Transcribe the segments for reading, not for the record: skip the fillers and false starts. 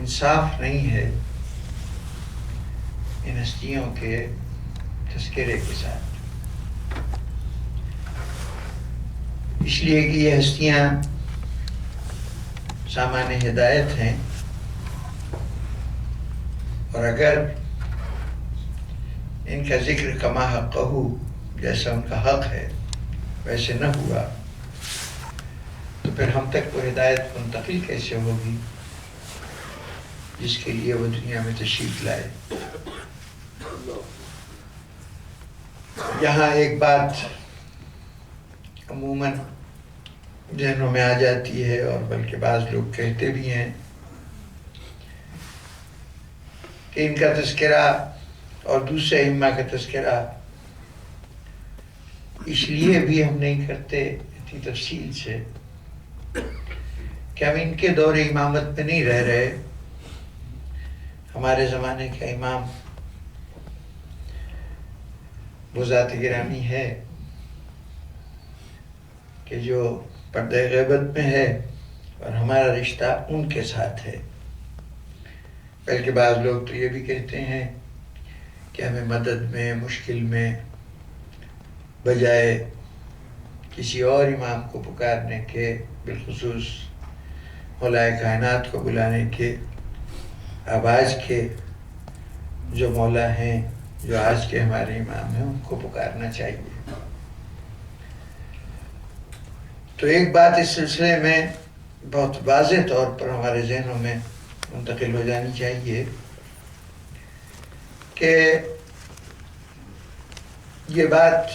انصاف نہیں ہے ان ہستیوں کے تذکرے کے ساتھ، اس لیے کہ یہ ہستیاں سامان ہدایت ہیں، اور اگر ان کا ذکر کما حقہ، جیسا ان کا حق ہے ویسے نہ ہوا تو پھر ہم تک وہ ہدایت منتقل کیسے ہوگی جس کے لیے وہ دنیا میں تشریف لائے۔ یہاں ایک بات عموماً ذہنوں میں آ جاتی ہے، اور بلکہ بعض لوگ کہتے بھی ہیں کہ ان کا تذکرہ اور دوسرے ائمہ کا تذکرہ اس لیے بھی ہم نہیں کرتے اتنی تفصیل سے کہ ہم ان کے دور امامت میں نہیں رہ رہے۔ ہمارے زمانے کا امام وہ ذات گرامی ہے کہ جو پردہ غیبت میں ہے، اور ہمارا رشتہ ان کے ساتھ ہے۔ بلکہ بعض لوگ تو یہ بھی کہتے ہیں کہ ہمیں مدد میں، مشکل میں، بجائے کسی اور امام کو پکارنے کے، بالخصوص مولا کائنات کو بلانے کے، آواز کے جو مولا ہیں، جو آج کے ہمارے امام ہیں، ان کو پکارنا چاہیے۔ تو ایک بات اس سلسلے میں بہت واضح طور پر ہمارے ذہنوں میں منتقل ہو جانی چاہیے کہ یہ بات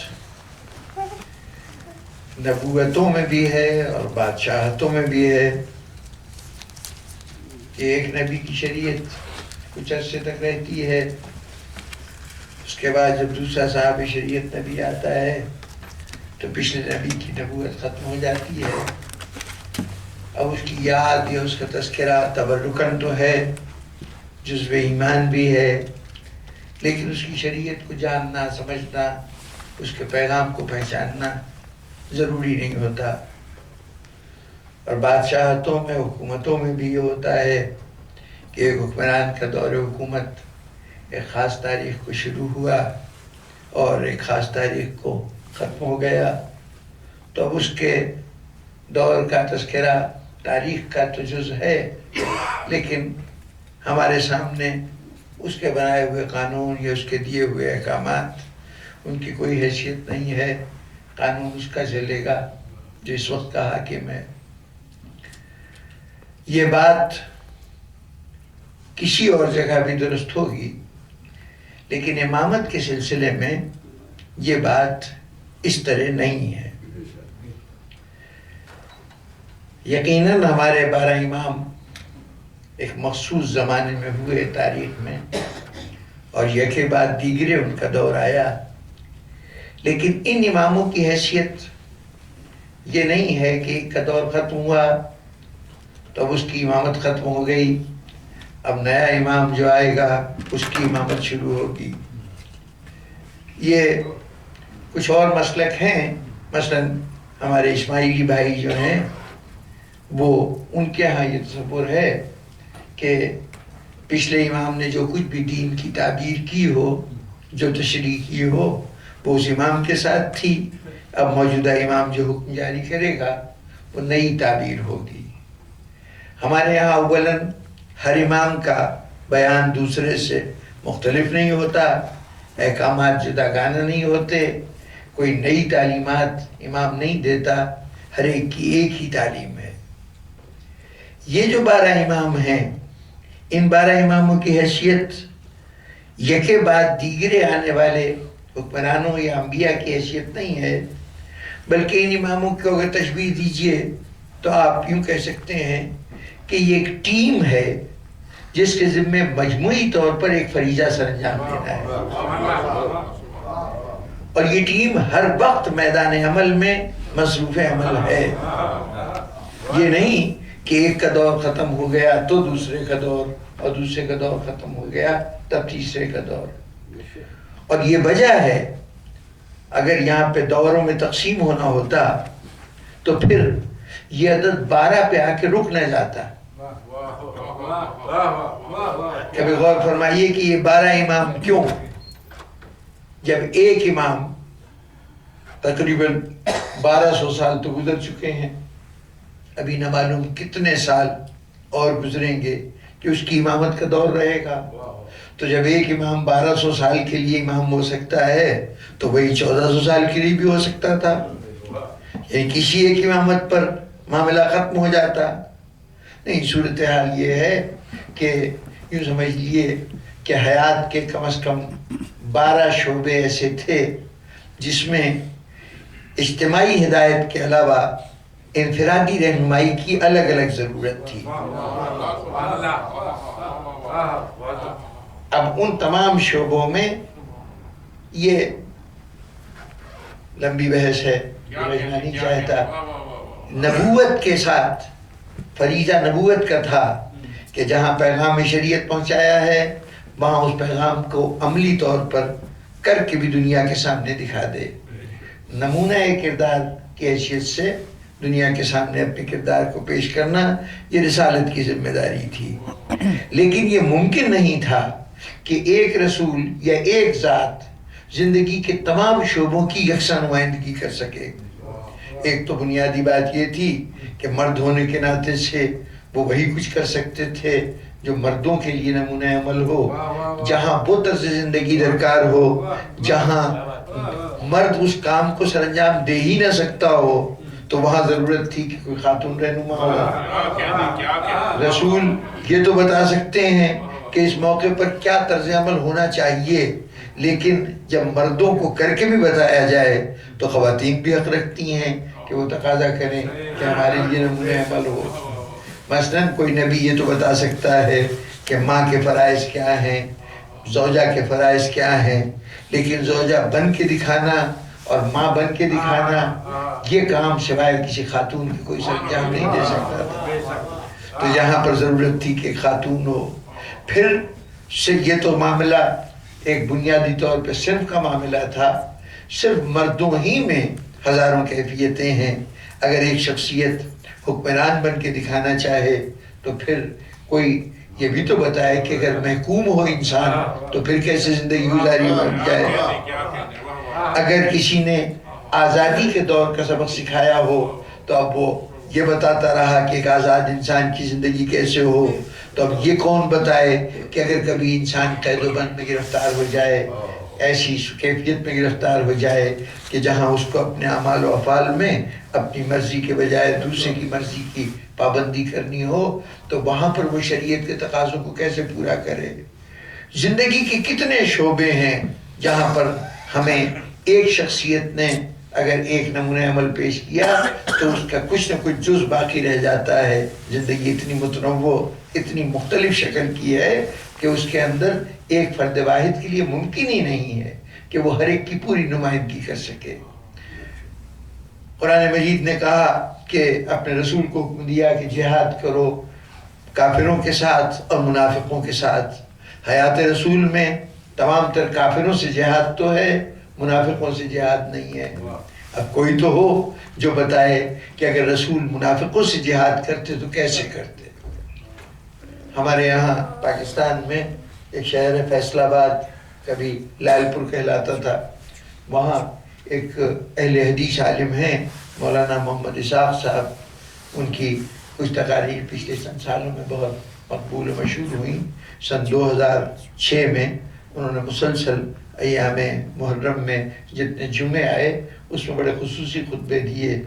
نبوتوں میں بھی ہے اور بادشاہتوں میں بھی ہے کہ ایک نبی کی شریعت کچھ عرصے تک رہتی ہے، اس کے بعد جب دوسرا صاحب شریعت نبی آتا ہے تو پچھلے نبی کی نبوت ختم ہو جاتی ہے۔ اب اس کی یاد یا اس کا تذکرہ تبرکاً تو ہے، جزو ایمان بھی ہے، لیکن اس کی شریعت کو جاننا، سمجھنا، اس کے پیغام کو پہچاننا ضروری نہیں ہوتا۔ اور بادشاہتوں میں، حکومتوں میں بھی یہ ہوتا ہے کہ ایک حکمران کا دور حکومت ایک خاص تاریخ کو شروع ہوا اور ایک خاص تاریخ کو ختم ہو گیا، تو اب اس کے دور کا تذکرہ تاریخ کا تو جز ہے، لیکن ہمارے سامنے اس کے بنائے ہوئے قانون یا اس کے دیے ہوئے احکامات، ان کی کوئی حیثیت نہیں ہے۔ قانون اس کا چلے گا جو اس وقت کا حاکم ہے۔ یہ بات کسی اور جگہ بھی درست ہوگی، لیکن امامت کے سلسلے میں یہ بات اس طرح نہیں ہے۔ یقیناً ہمارے 12 امام ایک مخصوص زمانے میں ہوئے تاریخ میں، اور یکے بعد دیگرے ان کا دور آیا، لیکن ان اماموں کی حیثیت یہ نہیں ہے کہ ایک کا دور ختم ہوا تو اب اس کی امامت ختم ہو گئی، اب نیا امام جو آئے گا اس کی امامت شروع ہوگی۔ یہ کچھ اور مسلک ہیں، مثلا ہمارے اسماعیلی بھائی جو ہیں وہ ان کے ہاں یہ تصور ہے کہ پچھلے امام نے جو کچھ بھی دین کی تعبیر کی ہو، جو تشریح کی ہو، وہ اس امام کے ساتھ تھی، اب موجودہ امام جو حکم جاری کرے گا وہ نئی تعبیر ہوگی۔ ہمارے یہاں اولاً ہر امام کا بیان دوسرے سے مختلف نہیں ہوتا، احکامات جداگانہ نہیں ہوتے، کوئی نئی تعلیمات امام نہیں دیتا، ہر ایک کی ایک ہی تعلیم ہے۔ یہ جو 12 امام ہیں، ان 12 اماموں کی حیثیت یکے بعد دیگرے آنے والے حکمرانوں یا انبیاء کی حیثیت نہیں ہے، بلکہ ان اماموں کو اگر تشبیہ دیجئے تو آپ یوں کہہ سکتے ہیں کہ یہ ایک ٹیم ہے جس کے ذمہ مجموعی طور پر ایک فریضہ سر انجام دینا ہے، اور یہ ٹیم ہر وقت میدان عمل میں مصروف عمل ہے۔ یہ نہیں کہ ایک کا دور ختم ہو گیا تو دوسرے کا دور، اور دوسرے کا دور ختم ہو گیا تب تیسرے کا دور۔ اور یہ وجہ ہے، اگر یہاں پہ دوروں میں تقسیم ہونا ہوتا تو پھر یہ عدد 12 پہ آ کے رک نہ جاتا، کبھی غور فرمائیے کہ یہ 12 امام کیوں؟ جب ایک امام تقریباً 1200 سال تو گزر چکے ہیں، ابھی نہ معلوم کتنے سال اور گزریں گے کہ اس کی امامت کا دور رہے گا۔ تو جب ایک امام 1200 سال کے لیے امام ہو سکتا ہے تو وہی 1400 سال کے لیے بھی ہو سکتا تھا، یعنی کسی ایک امامت پر معاملہ ختم ہو جاتا۔ نہیں، صورتحال یہ ہے کہ یوں سمجھ لیے کہ حیات کے کم از کم 12 شعبے ایسے تھے جس میں اجتماعی ہدایت کے علاوہ انفرادی رہنمائی کی الگ الگ ضرورت تھی۔ اب ان تمام شعبوں میں یہ لمبی بحث ہے، سمجھنا نہیں چاہتا۔ نبوت کے ساتھ فریضہ نبوت کا تھا کہ جہاں پیغام شریعت پہنچایا ہے وہاں اس پیغام کو عملی طور پر کر کے بھی دنیا کے سامنے دکھا دے، نمونہ کردار کی حیثیت سے دنیا کے سامنے اپنے کردار کو پیش کرنا، یہ رسالت کی ذمہ داری تھی۔ لیکن یہ ممکن نہیں تھا کہ ایک رسول یا ایک ذات زندگی کے تمام شعبوں کی یکساں نمائندگی کر سکے۔ ایک تو بنیادی بات یہ تھی کہ مرد ہونے کے ناطے سے وہ وہی کچھ کر سکتے تھے جو مردوں کے لیے نمونہ عمل ہو، جہاں وہ طرز زندگی درکار ہو جہاں مرد اس کام کو سر انجام دے ہی نہ سکتا ہو، تو وہاں ضرورت تھی کہ کوئی خاتون رہنما ہو۔ رسول یہ تو بتا سکتے ہیں کہ اس موقع پر کیا طرز عمل ہونا چاہیے، لیکن جب مردوں کو کر کے بھی بتایا جائے تو خواتین بھی حق رکھتی ہیں کہ وہ تقاضا کریں کہ ہمارے لیے نمونہ عمل ہو۔ مثلاً کوئی نبی یہ تو بتا سکتا ہے کہ ماں کے فرائض کیا ہیں، زوجہ کے فرائض کیا ہیں، لیکن زوجہ بن کے دکھانا اور ماں بن کے دکھانا یہ کام سوائے کسی خاتون کی کوئی سر انجام نہیں دے سکتا تھا۔ تو یہاں پر ضرورت تھی کہ خاتون ہو۔ پھر سے یہ تو معاملہ ایک بنیادی طور پہ صرف کا معاملہ تھا، صرف مردوں ہی میں ہزاروں کیفیتیں ہیں۔ اگر ایک شخصیت حکمران بن کے دکھانا چاہے تو پھر کوئی یہ بھی تو بتائے کہ اگر محکوم ہو انسان تو پھر کیسے زندگی گزاری بن جائے۔ اگر کسی نے آزادی کے دور کا سبق سکھایا ہو تو اب وہ یہ بتاتا رہا کہ ایک آزاد انسان کی زندگی کیسے ہو، تو اب یہ کون بتائے کہ اگر کبھی انسان قید و بند میں گرفتار ہو جائے، ایسی کیفیت میں گرفتار ہو جائے کہ جہاں اس کو اپنے اعمال و افعال میں اپنی مرضی کے بجائے دوسرے کی مرضی کی پابندی کرنی ہو، تو وہاں پر وہ شریعت کے تقاضوں کو کیسے پورا کرے۔ زندگی کے کتنے شعبے ہیں جہاں پر ہمیں ایک شخصیت نے اگر ایک نمونہ عمل پیش کیا تو اس کا کچھ نہ کچھ جز باقی رہ جاتا ہے۔ زندگی اتنی متنوع، اتنی مختلف شکل کی ہے کہ اس کے اندر ایک فرد واحد کے لیے ممکن ہی نہیں ہے کہ وہ ہر ایک کی پوری نمائندگی کر سکے۔ قرآن مجید نے کہا کہ اپنے رسول کو حکم دیا کہ جہاد کرو کافروں کے ساتھ اور منافقوں کے ساتھ۔ حیات رسول میں تمام تر کافروں سے جہاد تو ہے، منافقوں سے جہاد نہیں ہے۔ اب کوئی تو ہو جو بتائے کہ اگر رسول منافقوں سے جہاد کرتے تو کیسے کرتے۔ ہمارے یہاں پاکستان میں ایک شہر ہے فیصل آباد، کبھی لال پور کہلاتا تھا، وہاں ایک اہل حدیث عالم ہیں مولانا محمد اسحاق صاحب، ان کی کچھ تقاریر پچھلے چند سالوں میں بہت مقبول و مشہور ہوئیں۔ سن 2006 میں انہوں نے مسلسل ایام محرم میں جتنے جمعے آئے اس میں بڑے خصوصی خطبے دیے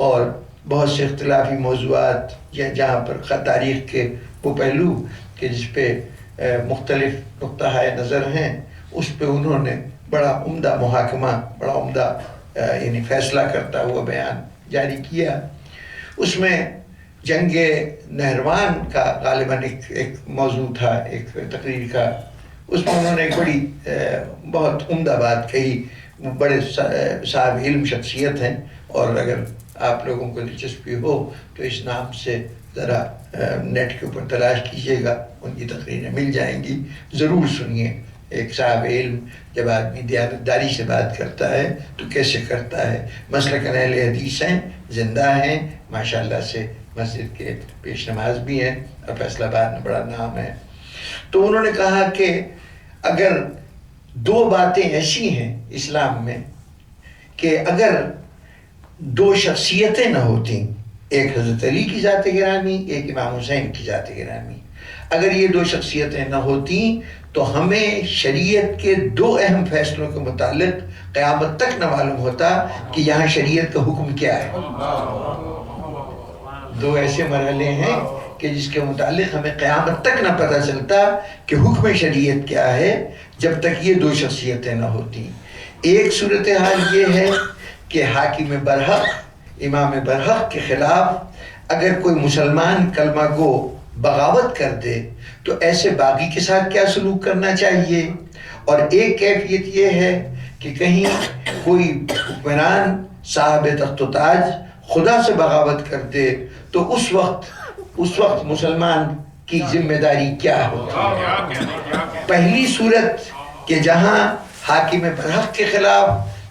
اور بہت سے اختلافی موضوعات یا جہاں پر تاریخ کے وہ پہلو کہ جس پہ مختلف نقطہ نظر ہیں اس پہ انہوں نے بڑا عمدہ محاکمہ، بڑا عمدہ یعنی فیصلہ کرتا ہوا بیان جاری کیا۔ اس میں جنگ نہروان کا غالباً ایک موضوع تھا ایک تقریر کا، اس میں انہوں نے ایک بڑی بہت عمدہ بات کہی۔ وہ بڑے صاحب علم شخصیت ہیں اور اگر آپ لوگوں کو دلچسپی ہو تو اس نام سے ذرا نیٹ کے اوپر تلاش کیجیے گا، ان کی تقریریں مل جائیں گی، ضرور سنیے ایک صاحب علم جب آدمی دیانتداری سے بات کرتا ہے تو کیسے کرتا ہے. مسلک اہل حدیث ہیں, زندہ ہیں ماشاءاللہ سے, مسجد کے پیش نماز بھی ہیں اور فیصل آباد میں بڑا نام ہے. تو انہوں نے کہا کہ اگر دو باتیں ایسی ہیں اسلام میں کہ اگر دو شخصیتیں نہ ہوتیں, ایک حضرت علی کی ذات گرامی, ایک امام حسین کی ذات گرامی, اگر یہ دو شخصیتیں نہ ہوتیں تو ہمیں شریعت کے دو اہم فیصلوں کے متعلق قیامت تک نہ معلوم ہوتا کہ یہاں شریعت کا حکم کیا ہے. دو ایسے مرحلے ہیں کہ جس کے متعلق ہمیں قیامت تک نہ پتہ چلتا کہ حکم شریعت کیا ہے جب تک یہ دو شخصیتیں نہ ہوتی. ایک صورتحال یہ ہے کہ حاکم برحق, امام برحق کے خلاف اگر کوئی مسلمان کلمہ گو بغاوت کر دے تو ایسے باغی کے ساتھ کیا سلوک کرنا چاہیے. اور ایک کیفیت یہ ہے کہ کہیں کوئی حکمران صاحب تخت و تاج خدا سے بغاوت کر دے تو اس وقت مسلمان کی ذمہ داری کیا ہوتی ہے. پہلی صورت کہ جہاں حاکم برحق کے خلاف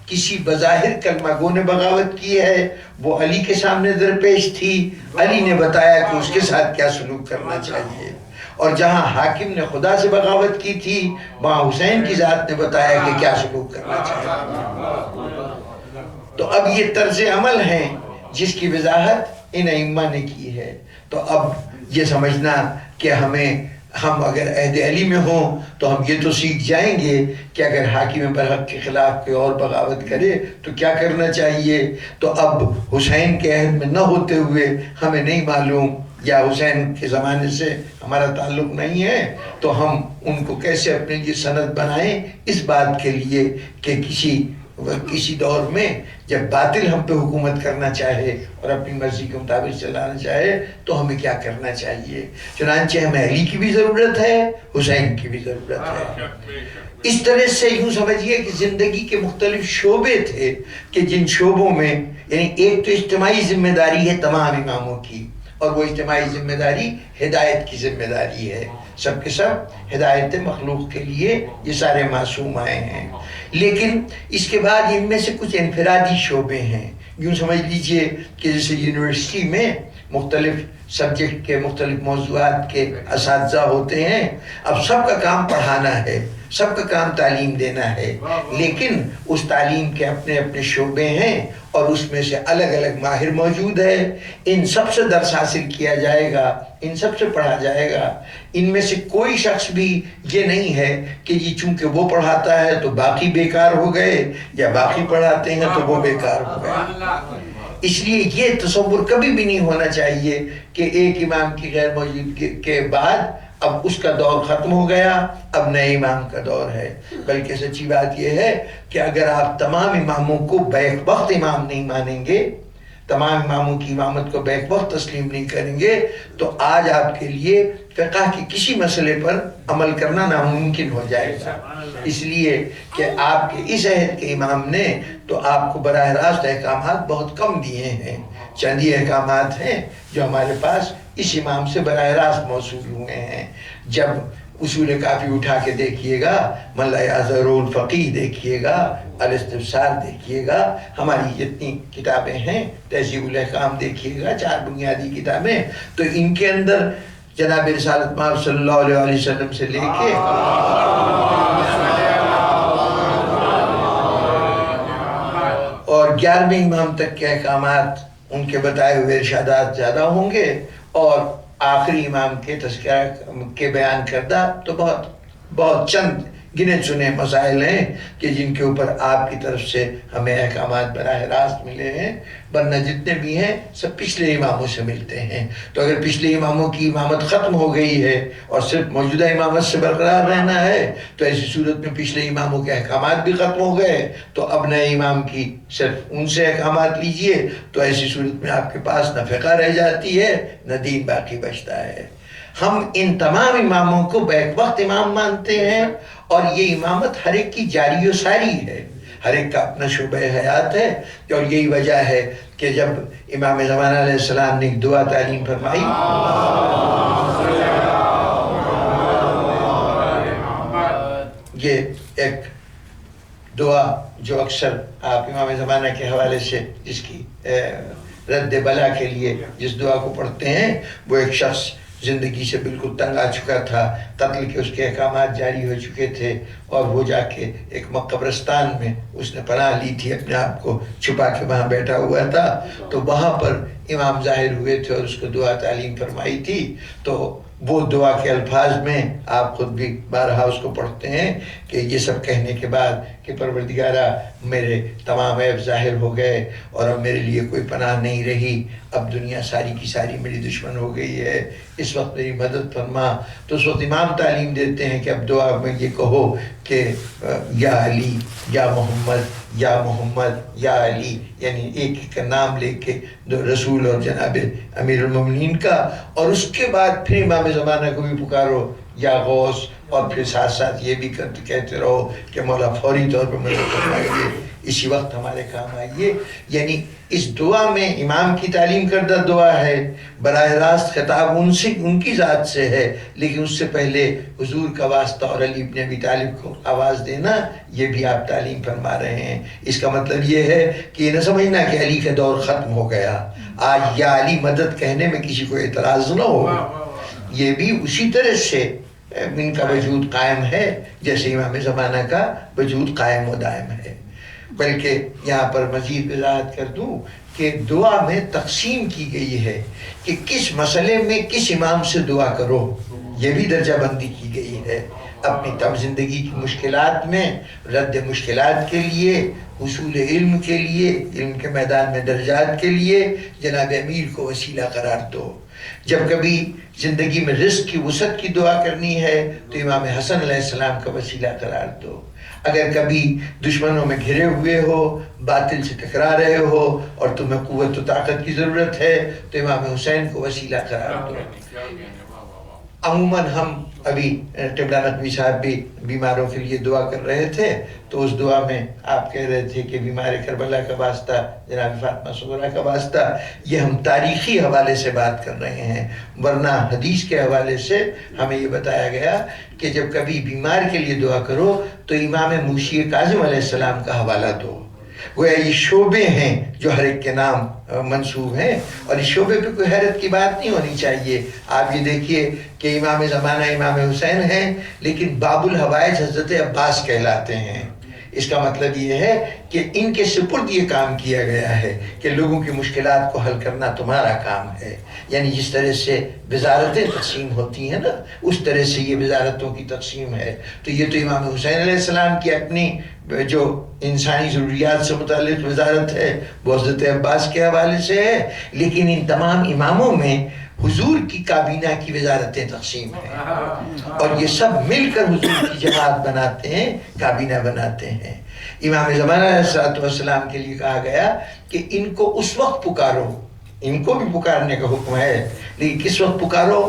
کسی بظاہر کلمہ گو نے بغاوت کی ہے وہ علی کے سامنے درپیش تھی, علی نے بتایا کہ اس کے ساتھ کیا سلوک کرنا چاہیے. اور جہاں حاکم نے خدا سے بغاوت کی تھی وہاں حسین کی ذات نے بتایا کہ کیا سلوک کرنا چاہیے. تو اب یہ طرز عمل ہیں جس کی وضاحت ان ائمہ نے کی ہے. تو اب یہ سمجھنا کہ ہم اگر عہد علی میں ہوں تو ہم یہ تو سیکھ جائیں گے کہ اگر حاکم برحق کے خلاف کوئی اور بغاوت کرے تو کیا کرنا چاہیے. تو اب حسین کے عہد میں نہ ہوتے ہوئے ہمیں نہیں معلوم یا حسین کے زمانے سے ہمارا تعلق نہیں ہے تو ہم ان کو کیسے اپنے لیے سند بنائیں اس بات کے لیے کہ کسی دور میں جب باطل ہم پہ حکومت کرنا چاہے اور اپنی مرضی کے مطابق چلانا چاہے تو ہمیں کیا کرنا چاہیے. چنانچہ ہمیں علی کی بھی ضرورت ہے, حسین کی بھی ضرورت ہے. اس طرح سے یوں سمجھیے کہ زندگی کے مختلف شعبے تھے کہ جن شعبوں میں یعنی ایک تو اجتماعی ذمہ داری ہے تمام اماموں کی, اور وہ اجتماعی ذمہ داری ہدایت کی ذمہ داری ہے. سب کے سب ہدایت مخلوق کے لیے یہ سارے معصوم آئے ہیں. لیکن اس کے بعد ان میں سے کچھ انفرادی شعبے ہیں. یوں سمجھ لیجئے کہ جیسے یونیورسٹی میں مختلف سبجیکٹ کے مختلف موضوعات کے اساتذہ ہوتے ہیں. اب سب کا کام پڑھانا ہے, سب کا کام تعلیم دینا ہے, لیکن اس تعلیم کے اپنے اپنے شعبے ہیں اور اس میں سے الگ الگ ماہر موجود ہے. ان سب سے درس حاصل کیا جائے گا, ان سب سے پڑھا جائے گا. ان میں سے کوئی شخص بھی یہ نہیں ہے کہ یہ چونکہ وہ پڑھاتا ہے تو باقی بیکار ہو گئے یا باقی پڑھاتے ہیں تو وہ بیکار ہو گئے. اس لیے یہ تصور کبھی بھی نہیں ہونا چاہیے کہ ایک امام کی غیر موجودگی کے بعد اب اس کا دور ختم ہو گیا, اب نئے امام کا دور ہے. بلکہ سچی بات یہ ہے کہ اگر آپ تمام اماموں کو بیک وقت امام نہیں مانیں گے, تمام اماموں کی امامت کو بیک وقت تسلیم نہیں کریں گے تو آج آپ کے لیے فقہ کے کسی مسئلے پر عمل کرنا ناممکن ہو جائے گا. اس لیے کہ آپ کے اس عہد کے امام نے تو آپ کو براہ راست احکامات بہت کم دیے ہیں. چند ہی احکامات ہیں جو ہمارے پاس اس امام سے براہ راست موصول ہوئے ہیں. جب اصول کافی اٹھا کے دیکھیے گا, من لا یعذر الفقیہ دیکھیے گا, الاستفسار دیکھیے گا, ہماری جتنی کتابیں ہیں تہذیب الاحکام دیکھیے گا, 4 بنیادی کتابیں, تو ان کے اندر جناب رسالت مآب صلی اللہ علیہ وسلم سے لے کے اور 11ویں امام تک کے احکامات, ان کے بتائے ہوئے ارشادات زیادہ ہوں گے, اور آخری امام کے تذکرہ کے بیان کردہ تو بہت چند گنے چنے مسائل ہیں کہ جن کے اوپر آپ کی طرف سے ہمیں احکامات براہ راست ملے ہیں, ورنہ جتنے بھی ہیں سب پچھلے اماموں سے ملتے ہیں. تو اگر پچھلے اماموں کی امامت ختم ہو گئی ہے اور صرف موجودہ امامت سے برقرار رہنا ہے تو ایسی صورت میں پچھلے اماموں کے احکامات بھی ختم ہو گئے, تو اب نئے امام کی صرف ان سے احکامات لیجئے, تو ایسی صورت میں آپ کے پاس نہ فقہ رہ جاتی ہے نہ دین باقی بچتا ہے. ہم ان تمام اماموں کو بیک وقت امام مانتے ہیں اور یہ امامت ہر ایک کی جاری و ساری ہے, ہر ایک کا اپنا شعبہ حیات ہے. اور یہی وجہ ہے کہ جب امام زمانہ علیہ السلام نے ایک دعا تعلیم فرمائی, یہ ایک دعا جو اکثر آپ امام زمانہ کے حوالے سے جس کی رد بلا کے لیے جس دعا کو پڑھتے ہیں، وہ ایک شخص زندگی سے بالکل تنگ آ چکا تھا، قتل کے اس کے احکامات جاری ہو چکے تھے، اور وہ جا کے ایک قبرستان میں اس نے پناہ لی تھی، اپنے آپ کو چھپا کے وہاں بیٹھا ہوا تھا، تو وہاں پر امام ظاہر ہوئے تھے اور اس کو دعا تعلیم فرمائی تھی۔ تو وہ دعا کے الفاظ میں آپ خود بھی بارہا اس کو پڑھتے ہیں کہ یہ سب کہنے کے بعد کہ پروردگارہ میرے تمام عیب ظاہر ہو گئے اور اب میرے لیے کوئی پناہ نہیں رہی، اب دنیا ساری کی ساری میری دشمن ہو گئی ہے، اس وقت میری مدد فرما۔ تو اس وقت امام تعلیم دیتے ہیں کہ اب دعا میں یہ کہو کہ یا علی یا محمد یا محمد یا علی، یعنی ایک ایک کا نام لے کے رسول اور جناب امیر المومنین کا، اور اس کے بعد پھر امام زمانہ کو بھی پکارو یا غوث، اور پھر ساتھ ساتھ یہ بھی کہتے رہو کہ مولا فوری طور پر مدد فرمائیے، اسی وقت ہمارے کام آئیے۔ یعنی اس دعا میں امام کی تعلیم کردہ دعا ہے، براہ راست خطاب ان کی ذات سے ہے، لیکن اس سے پہلے حضور کا واسطہ اور علی ابن ابی طالب کو آواز دینا، یہ بھی آپ تعلیم فرما رہے ہیں۔ اس کا مطلب یہ ہے کہ یہ نہ سمجھنا کہ علی کا دور ختم ہو گیا، آج یا علی مدد کہنے میں کسی کو اعتراض نہ ہو، یہ بھی اسی طرح سے ان کا وجود قائم ہے جیسے امام زمانہ کا وجود قائم و دائم ہے۔ بلکہ یہاں پر مزید وضاحت کر دوں کہ دعا میں تقسیم کی گئی ہے کہ کس مسئلے میں کس امام سے دعا کرو، یہ بھی درجہ بندی کی گئی ہے۔ اپنی تب زندگی کی مشکلات میں رد مشکلات کے لیے، حصول علم کے لیے، علم کے میدان میں درجات کے لیے جناب امیر کو وسیلہ قرار دو۔ جب کبھی زندگی میں رزق کی وسعت کی دعا کرنی ہے تو امام حسن علیہ السلام کا وسیلہ قرار دو۔ اگر کبھی دشمنوں میں گھرے ہوئے ہو، باطل سے ٹکرا رہے ہو اور تمہیں قوت و طاقت کی ضرورت ہے تو امام حسین کو وسیلہ قرار دو۔ عموماً ہم ابھی قبلہ نقوی صاحب بھی بیماروں کے لیے دعا کر رہے تھے، تو اس دعا میں آپ کہہ رہے تھے کہ بیمار کربلا کا واسطہ، جناب فاطمہ صغریٰ کا واسطہ، یہ ہم تاریخی حوالے سے بات کر رہے ہیں، ورنہ حدیث کے حوالے سے ہمیں یہ بتایا گیا کہ جب کبھی بیمار کے لیے دعا کرو تو امام موسی کاظم علیہ السلام کا حوالہ دو۔ گویا یہ شعبے ہیں جو ہر ایک کے نام منسوب ہیں، اور اس شعبے پہ کوئی حیرت کی بات نہیں ہونی چاہیے۔ آپ یہ دیکھیے کہ امام زمانہ امام حسین ہیں، لیکن باب الحوائج حضرت عباس کہلاتے ہیں۔ اس کا مطلب یہ ہے کہ ان کے سپرد یہ کام کیا گیا ہے کہ لوگوں کی مشکلات کو حل کرنا تمہارا کام ہے۔ یعنی جس طرح سے وزارتیں تقسیم ہوتی ہیں نا، اس طرح سے یہ وزارتوں کی تقسیم ہے۔ تو یہ تو امام حسین علیہ السلام کی اپنی جو انسانی ضروریات سے متعلق وزارت ہے وہ حضرت عباس کے حوالے سے ہے، لیکن ان تمام اماموں میں حضور کی کابینہ کی وزارتیں تقسیم ہیں، اور یہ سب مل کر حضور کی جماعت بناتے ہیں، کابینہ بناتے ہیں۔ امام زمانہ علیہ السلام کے لیے کہا گیا کہ ان کو اس وقت پکارو، ان کو بھی پکارنے کا حکم ہے، لیکن کس وقت پکارو؟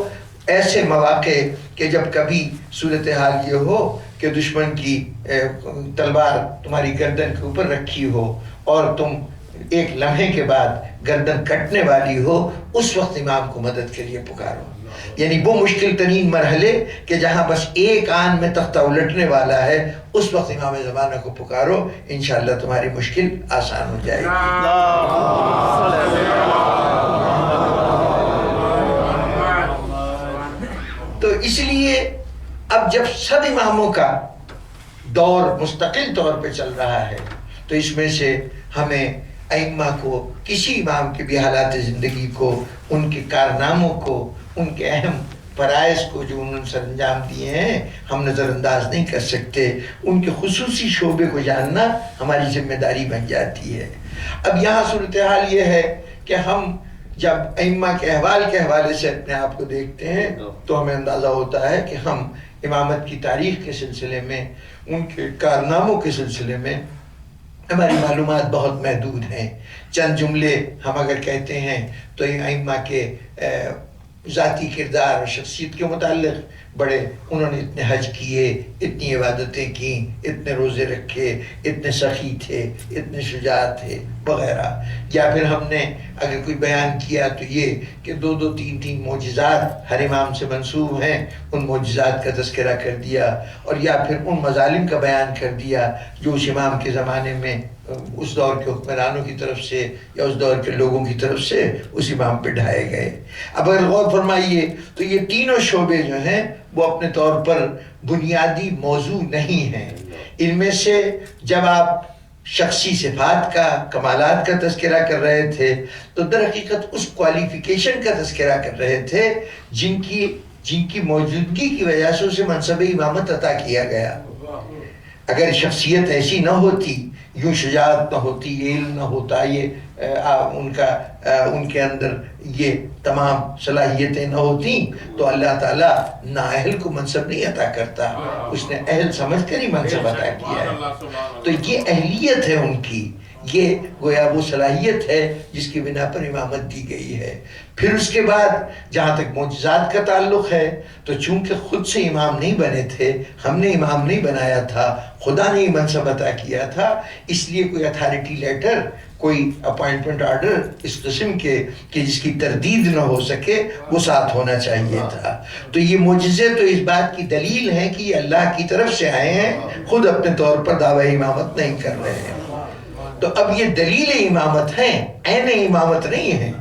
ایسے مواقع کہ جب کبھی صورتحال یہ ہو کہ دشمن کی تلوار تمہاری گردن کے اوپر رکھی ہو اور تم ایک لمحے کے بعد گردن کٹنے والی ہو، اس وقت امام کو مدد کے لیے پکارو۔ یعنی وہ مشکل ترین مرحلے کہ جہاں بس ایک آن میں تختہ الٹنے والا ہے، اس وقت امام زمانہ کو پکارو، انشاءاللہ تمہاری مشکل آسان ہو جائے گی۔ تو اس لیے اب جب سب اماموں کا دور مستقل طور پہ چل رہا ہے تو اس میں سے ہمیں ائمہ کو، کسی امام کے بھی حالات زندگی کو، ان کے کارناموں کو، ان کے اہم فرائض کو جو انہوں نے سر انجام دیے ہیں ہم نظر انداز نہیں کر سکتے۔ ان کے خصوصی شعبے کو جاننا ہماری ذمہ داری بن جاتی ہے۔ اب یہاں صورتحال یہ ہے کہ ہم جب ائمہ کے احوال کے حوالے سے اپنے آپ کو دیکھتے ہیں تو ہمیں اندازہ ہوتا ہے کہ ہم امامت کی تاریخ کے سلسلے میں، ان کے کارناموں کے سلسلے میں ہماری معلومات بہت محدود ہیں۔ چند جملے ہم اگر کہتے ہیں تو ائمہ کے ذاتی کردار اور شخصیت کے متعلق بڑے انہوں نے اتنے حج کیے، اتنی عبادتیں کیں، اتنے روزے رکھے، اتنے سخی تھے، اتنے شجاع تھے وغیرہ. یا پھر ہم نے اگر کوئی بیان کیا تو یہ کہ 2 3 معجزات ہر امام سے منسوب ہیں، ان معجزات کا تذکرہ کر دیا. اور یا پھر ان مظالم کا بیان کر دیا جو اس امام کے زمانے میں اس دور کے حکمرانوں کی طرف سے یا اس دور کے لوگوں کی طرف سے اس امام پہ ڈھائے گئے. اب اگر غور فرمائیے تو یہ تینوں شعبے جو ہیں وہ اپنے طور پر بنیادی موضوع نہیں ہیں. ان میں سے جب آپ شخصی صفات کا، کمالات کا تذکرہ کر رہے تھے تو در حقیقت اس کوالیفیکیشن کا تذکرہ کر رہے تھے جن کی موجودگی کی وجہ سے اسے منصب امامت عطا کیا گیا. اگر شخصیت ایسی نہ ہوتی، یوں شجاعت نہ ہوتی، یہ علم نہ ہوتا، یہ ان کے اندر یہ تمام صلاحیتیں نہ ہوتی تو اللہ تعالیٰ نااہل کو منصب نہیں عطا کرتا. اس نے اہل سمجھ کر ہی منصب عطا کیا ہے. تو یہ اہلیت ہے ان کی، یہ گویا وہ صلاحیت ہے جس کی بنا پر امامت دی گئی ہے. پھر اس کے بعد جہاں تک معجزات کا تعلق ہے تو چونکہ خود سے امام نہیں بنے تھے، ہم نے امام نہیں بنایا تھا، خدا نے ہی منصب عطا کیا تھا، اس لیے کوئی اتھارٹی لیٹر، کوئی اپوائنٹمنٹ آرڈر اس قسم کے کہ جس کی تردید نہ ہو سکے وہ ساتھ ہونا چاہیے تھا. تو یہ معجزے تو اس بات کی دلیل ہیں کہ یہ اللہ کی طرف سے آئے ہیں، خود اپنے طور پر دعوی امامت نہیں کر رہے ہیں. تو اب یہ دلیل امامت ہیں، عین امامت نہیں ہے.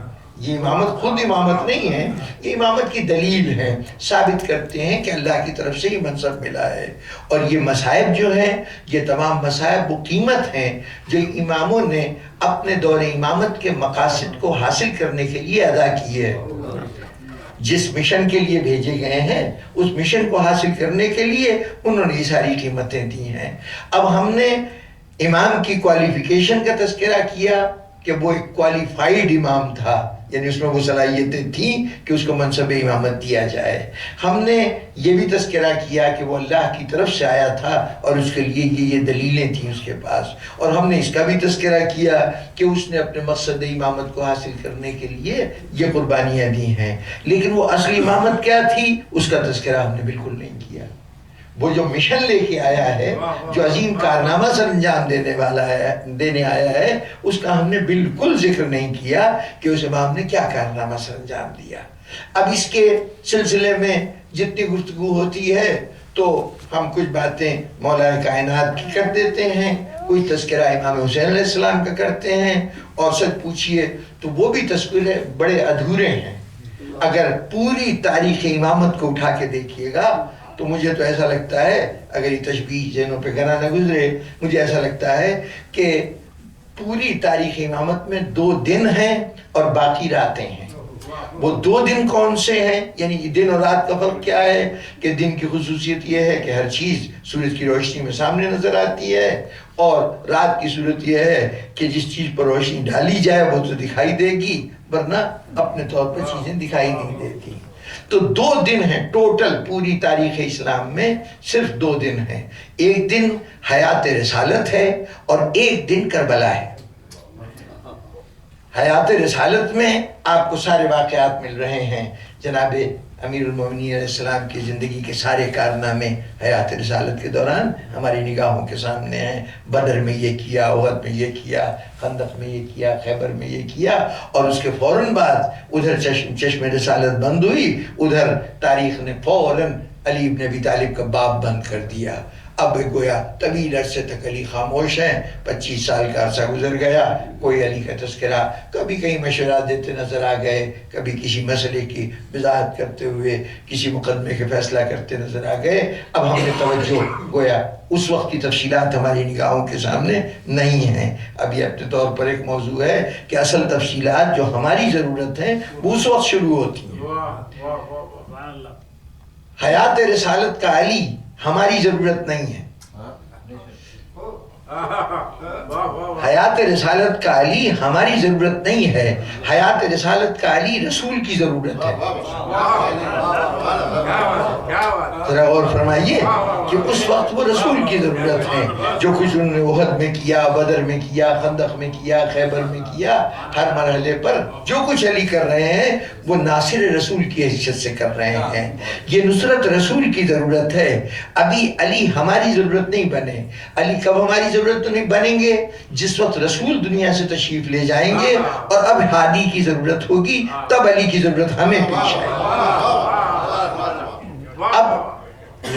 یہ امامت خود امامت نہیں ہے، یہ امامت کی دلیل ہے، ثابت کرتے ہیں کہ اللہ کی طرف سے ہی منصب ملا ہے. اور یہ مصائب جو ہیں، یہ تمام مصائب وہ قیمت ہیں جو اماموں نے اپنے دور امامت کے مقاصد کو حاصل کرنے کے لیے ادا کی ہے. جس مشن کے لیے بھیجے گئے ہیں اس مشن کو حاصل کرنے کے لیے انہوں نے یہ ساری قیمتیں دی ہیں. اب ہم نے امام کی کوالیفیکیشن کا تذکرہ کیا کہ وہ ایک کوالیفائیڈ امام تھا، یعنی اس میں وہ صلاحیتیں تھیں کہ اس کو منصب امامت دیا جائے. ہم نے یہ بھی تذکرہ کیا کہ وہ اللہ کی طرف سے آیا تھا اور اس کے لیے یہ دلیلیں تھیں اس کے پاس. اور ہم نے اس کا بھی تذکرہ کیا کہ اس نے اپنے مقصد امامت کو حاصل کرنے کے لیے یہ قربانیاں دی ہیں. لیکن وہ اصلی امامت کیا تھی اس کا تذکرہ ہم نے بالکل نہیں کیا. وہ جو مشن لے کے آیا ہے، جو عظیم کارنامہ سر انجام دینے آیا ہے، اس کا ہم نے بالکل ذکر نہیں کیا کہ اس امام نے کیا کارنامہ سر انجام دیا. اب اس کے سلسلے میں جتنی گفتگو ہوتی ہے تو ہم کچھ باتیں مولا کائنات کی کر دیتے ہیں، کوئی تذکرہ امام حسین علیہ السلام کا کرتے ہیں، اور سچ پوچھئے تو وہ بھی تذکرے بڑے ادھورے ہیں. اگر پوری تاریخ امامت کو اٹھا کے دیکھیے گا تو مجھے تو ایسا لگتا ہے، اگر یہ تشبیہ ذہنوں پہ گنا نہ گزرے، مجھے ایسا لگتا ہے کہ پوری تاریخ امامت میں 2 دن ہیں اور باقی راتیں ہیں. وہ 2 دن کون سے ہیں؟ یعنی کہ دن اور رات کا فرق کیا ہے کہ دن کی خصوصیت یہ ہے کہ ہر چیز سورج کی روشنی میں سامنے نظر آتی ہے، اور رات کی صورت یہ ہے کہ جس چیز پر روشنی ڈالی جائے وہ تو دکھائی دے گی، ورنہ اپنے طور پر چیزیں دکھائی نہیں دیتی. تو 2 دن ہیں ٹوٹل پوری تاریخ اسلام میں، صرف 2 دن ہیں. ایک دن حیات رسالت ہے اور ایک دن کربلا ہے. حیات رسالت میں آپ کو سارے واقعات مل رہے ہیں، جناب امیر المومنین علیہ السلام کی زندگی کے سارے کارنامے حیات رسالت کے دوران ہماری نگاہوں کے سامنے ہیں. بدر میں یہ کیا، احد میں یہ کیا، خندق میں یہ کیا، خیبر میں یہ کیا، اور اس کے فوراً بعد ادھر چشم رسالت بند ہوئی، ادھر تاریخ نے فوراً علی بن ابی طالب کا باب بند کر دیا. اب گویا طویل عرصے تک علی خاموش ہیں، 25 سال کا عرصہ گزر گیا، کوئی علی کا تذکرہ، کبھی کہیں مشورہ دیتے نظر آ گئے، کبھی کسی مسئلے کی وضاحت کرتے ہوئے کسی مقدمے کے فیصلہ کرتے نظر آ گئے. اب ہم نے توجہ گویا اس وقت کی تفصیلات ہماری نگاہوں کے سامنے نہیں ہیں. اب یہ اپنے طور پر ایک موضوع ہے کہ اصل تفصیلات جو ہماری ضرورت ہیں وہ اس وقت شروع ہوتی ہیں. حیات رسالت کا علی ہماری ضرورت نہیں ہے. حیات رسالت کا علی ہماری ضرورت نہیں ہے، حیات رسالت کا علی رسول کی ضرورت ہے۔ ذرا غور فرمائیے کہ اس وقت وہ رسول کی ضرورت ہے۔ جو کچھ انہوں نے احد میں کیا، بدر میں کیا، خندق میں کیا، خیبر میں کیا، ہر مرحلے پر جو کچھ علی کر رہے ہیں وہ ناصر رسول کی حیثیت سے کر رہے ہیں۔ یہ نصرت رسول کی ضرورت ہے۔ ابھی علی ہماری ضرورت نہیں بنے۔ علی کب ہماری ضرورت تو نہیں بنیں گے؟ جس وقت رسول دنیا سے تشریف لے جائیں گے اور اب ہادی کی ضرورت ہوگی، تب علی کی ضرورت ہمیں پیش آئے گی۔ اب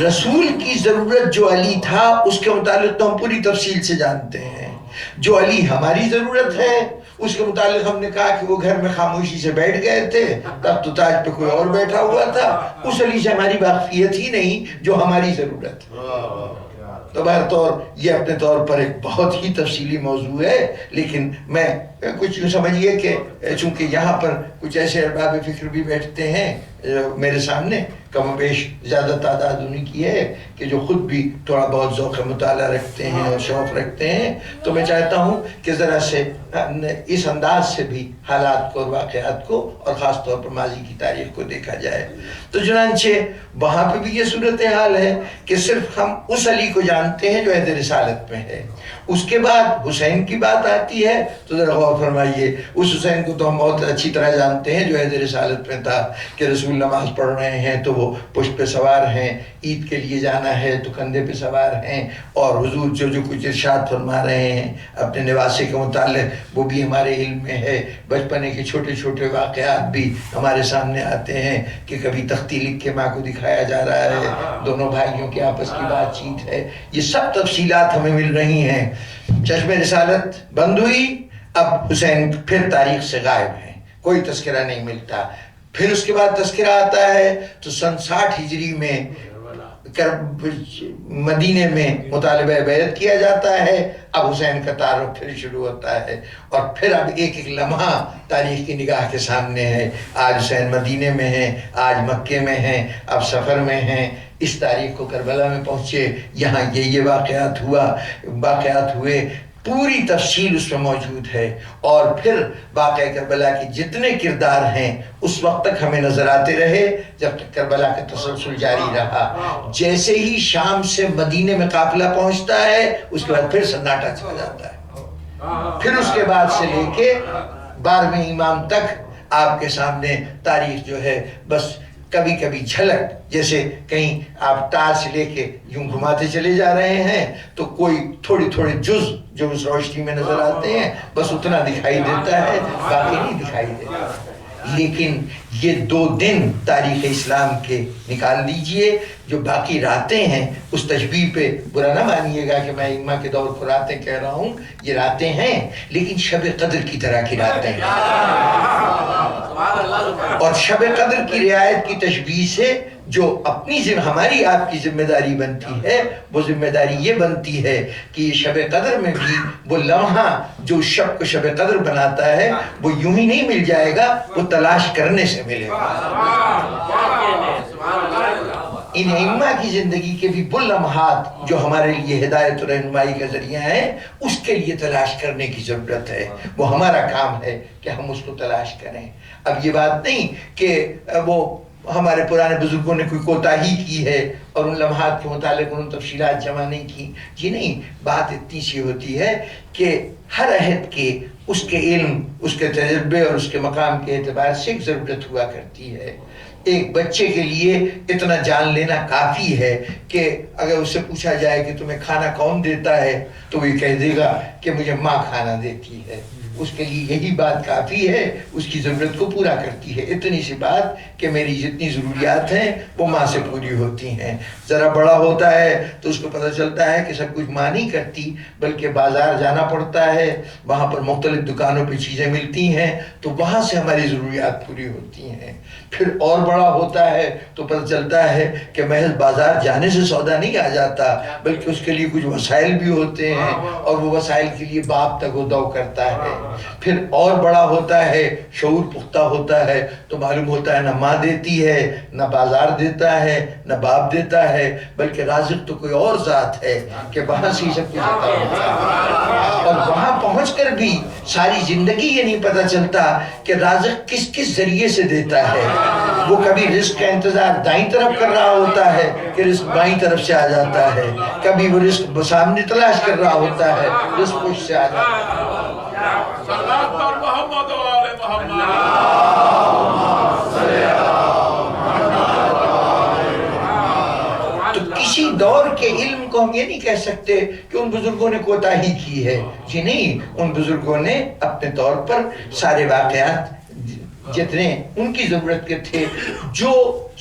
رسول کی ضرورت جو علی تھا اس کے متعلق تو ہم پوری تفصیل سے جانتے ہیں۔ جو علی ہماری ضرورت ہے اس کے متعلق ہم نے کہا کہ وہ گھر میں خاموشی سے بیٹھ گئے تھے، تب تو تاج پہ کوئی اور بیٹھا ہوا تھا۔ اس علی سے ہماری واقفیت ہی نہیں جو ہماری ضرورت ہے۔ تو بہر طور یہ اپنے طور پر ایک بہت ہی تفصیلی موضوع ہے، لیکن میں کچھ یوں سمجھیے کہ چونکہ یہاں پر کچھ ایسے ارباب فکر بھی بیٹھتے ہیں میرے سامنے، کم و بیش زیادہ تعداد انہیں کی ہے کہ جو خود بھی تھوڑا بہت ذوق مطالعہ رکھتے ہیں اور شوق رکھتے ہیں، تو میں چاہتا ہوں کہ ذرا سے اس انداز سے بھی حالات کو اور واقعات کو اور خاص طور پر ماضی کی تاریخ کو دیکھا جائے۔ تو چنانچہ وہاں پہ بھی یہ صورتحال ہے کہ صرف ہم اس علی کو جانتے ہیں جو عہد رسالت میں ہے۔ اس کے بعد حسین کی بات آتی ہے تو ذرا غور فرمائیے، اس حسین کو تو ہم بہت اچھی طرح جانتے ہیں جو عہد رسالت میں تھا کہ رسول نماز پڑھ رہے ہیں تو وہ پشت پہ سوار ہیں، عید کے لیے جانا ہے تو کندھے پہ سوار ہیں، اور حضور جو کچھ ارشاد فرما رہے ہیں اپنے نواسے کے متعلق وہ بھی ہمارے علم میں ہے۔ بچپنے کے چھوٹے چھوٹے واقعات بھی ہمارے سامنے آتے ہیں کہ کبھی تختی لکھ کے ماں کو دکھایا جا رہا ہے، دونوں بھائیوں کے آپس کی بات چیت ہے، یہ سب تفصیلات ہمیں مل رہی ہیں۔ چشم رسالت بند ہوئی، اب حسین پھر تاریخ سے غائب ہیں، کوئی تذکرہ نہیں ملتا۔ پھر اس کے بعد تذکرہ آتا ہے تو سن 60 ہجری میں مدینے میں مطالبہ بیعت کیا جاتا ہے۔ اب حسین کا تعارف پھر شروع ہوتا ہے، اور پھر اب ایک ایک لمحہ تاریخ کی نگاہ کے سامنے ہے۔ آج حسین مدینے میں ہیں، آج مکے میں ہیں، اب سفر میں ہیں، اس تاریخ کو کربلا میں پہنچے، یہاں یہ واقعات ہوئے، پوری تفصیل اس میں موجود ہے۔ اور پھر واقعہ کربلا کے جتنے کردار ہیں اس وقت تک ہمیں نظر آتے رہے جب تک کربلا کا تسلسل جاری رہا۔ جیسے ہی شام سے مدینے میں قافلہ پہنچتا ہے اس کے بعد پھر سناٹا چھا جاتا ہے۔ پھر اس کے بعد سے لے کے 12ویں امام تک آپ کے سامنے تاریخ جو ہے بس کبھی کبھی جھلک، جیسے کہیں آپ تار سے لے کے یوں گھماتے چلے جا رہے ہیں تو کوئی تھوڑے تھوڑے جز جو اس روشنی میں نظر آتے ہیں بس اتنا دکھائی دیتا ہے، باقی نہیں دکھائی دیتا۔ لیکن یہ 2 دن تاریخ اسلام کے نکال دیجئے، جو باقی راتیں ہیں، اس تشبیہ پہ برا نہ مانیے گا کہ میں امہ کے دور کو راتیں کہہ رہا ہوں، یہ راتیں ہیں لیکن شب قدر کی طرح کی راتیں ہیں۔ اور شب قدر کی رعایت کی تشبیہ سے جو اپنی ہماری آپ کی ذمہ داری بنتی ہے، وہ ذمہ داری یہ بنتی ہے کہ یہ شب قدر میں بھی وہ لمحہ جو شب کو شب قدر بناتا ہے وہ یوں ہی نہیں مل جائے گا، وہ تلاش کرنے سے ملے گا۔ ان ائمہ کی زندگی کے بھی وہ لمحات جو ہمارے لیے ہدایت و رہنمائی کا ذریعہ ہیں، اس کے لیے تلاش کرنے کی ضرورت ہے۔ وہ ہمارا کام ہے کہ ہم اس کو تلاش کریں۔ اب یہ بات نہیں کہ وہ ہمارے پرانے بزرگوں نے کوئی کوتاہی کی ہے اور ان لمحات کے متعلق انہوں نے تفصیلات جمع نہیں کی، جی نہیں، بات اتنی سی ہوتی ہے کہ ہر عہد کے اس کے علم، اس کے تجربے اور اس کے مقام کے اعتبار سے ایک ضرورت ہوا کرتی ہے۔ ایک بچے کے لیے اتنا جان لینا کافی ہے کہ اگر اس سے پوچھا جائے کہ تمہیں کھانا کون دیتا ہے تو وہ یہ کہہ دے گا کہ مجھے ماں کھانا دیتی ہے۔ اس کے لیے یہی بات کافی ہے، اس کی ضرورت کو پورا کرتی ہے، اتنی سی بات کہ میری جتنی ضروریات ہیں وہ ماں سے پوری ہوتی ہیں۔ ذرا بڑا ہوتا ہے تو اس کو پتہ چلتا ہے کہ سب کچھ ماں نہیں کرتی، بلکہ بازار جانا پڑتا ہے، وہاں پر مختلف دکانوں پہ چیزیں ملتی ہیں تو وہاں سے ہماری ضروریات پوری ہوتی ہیں۔ پھر اور بڑا ہوتا ہے تو پتہ چلتا ہے کہ محض بازار جانے سے سودا نہیں آ جاتا، بلکہ اس کے لیے کچھ وسائل بھی ہوتے ہیں، اور وہ وسائل کے لیے باپ تک وہ دو کرتا ہے۔ پھر اور بڑا ہوتا ہے، شعور پختہ ہوتا ہے تو معلوم ہوتا ہے نہ ماں دیتی ہے، نہ بازار دیتا ہے، نہ باپ دیتا ہے، بلکہ رازق تو کوئی اور ذات ہے کہ وہاں سے سب کچھ عطا ہوتا ہے۔ اور وہاں پہنچ کر بھی ساری زندگی یہ نہیں پتہ چلتا کہ رازق کس کس ذریعے سے دیتا ہے۔ وہ کبھی رزق کا انتظار دائیں طرف کر رہا ہوتا ہے کہ رزق بائیں طرف سے آ جاتا ہے، کبھی وہ رزق سامنے تلاش کر رہا ہوتا ہے، رزق پشت سے آ جاتا ہے۔ تو کسی دور کے علم کو ہم یہ نہیں کہہ سکتے کہ ان بزرگوں نے کوتاہی کی ہے، جی نہیں، ان بزرگوں نے اپنے طور پر سارے واقعات جتنے ان کی ضرورت کے تھے، جو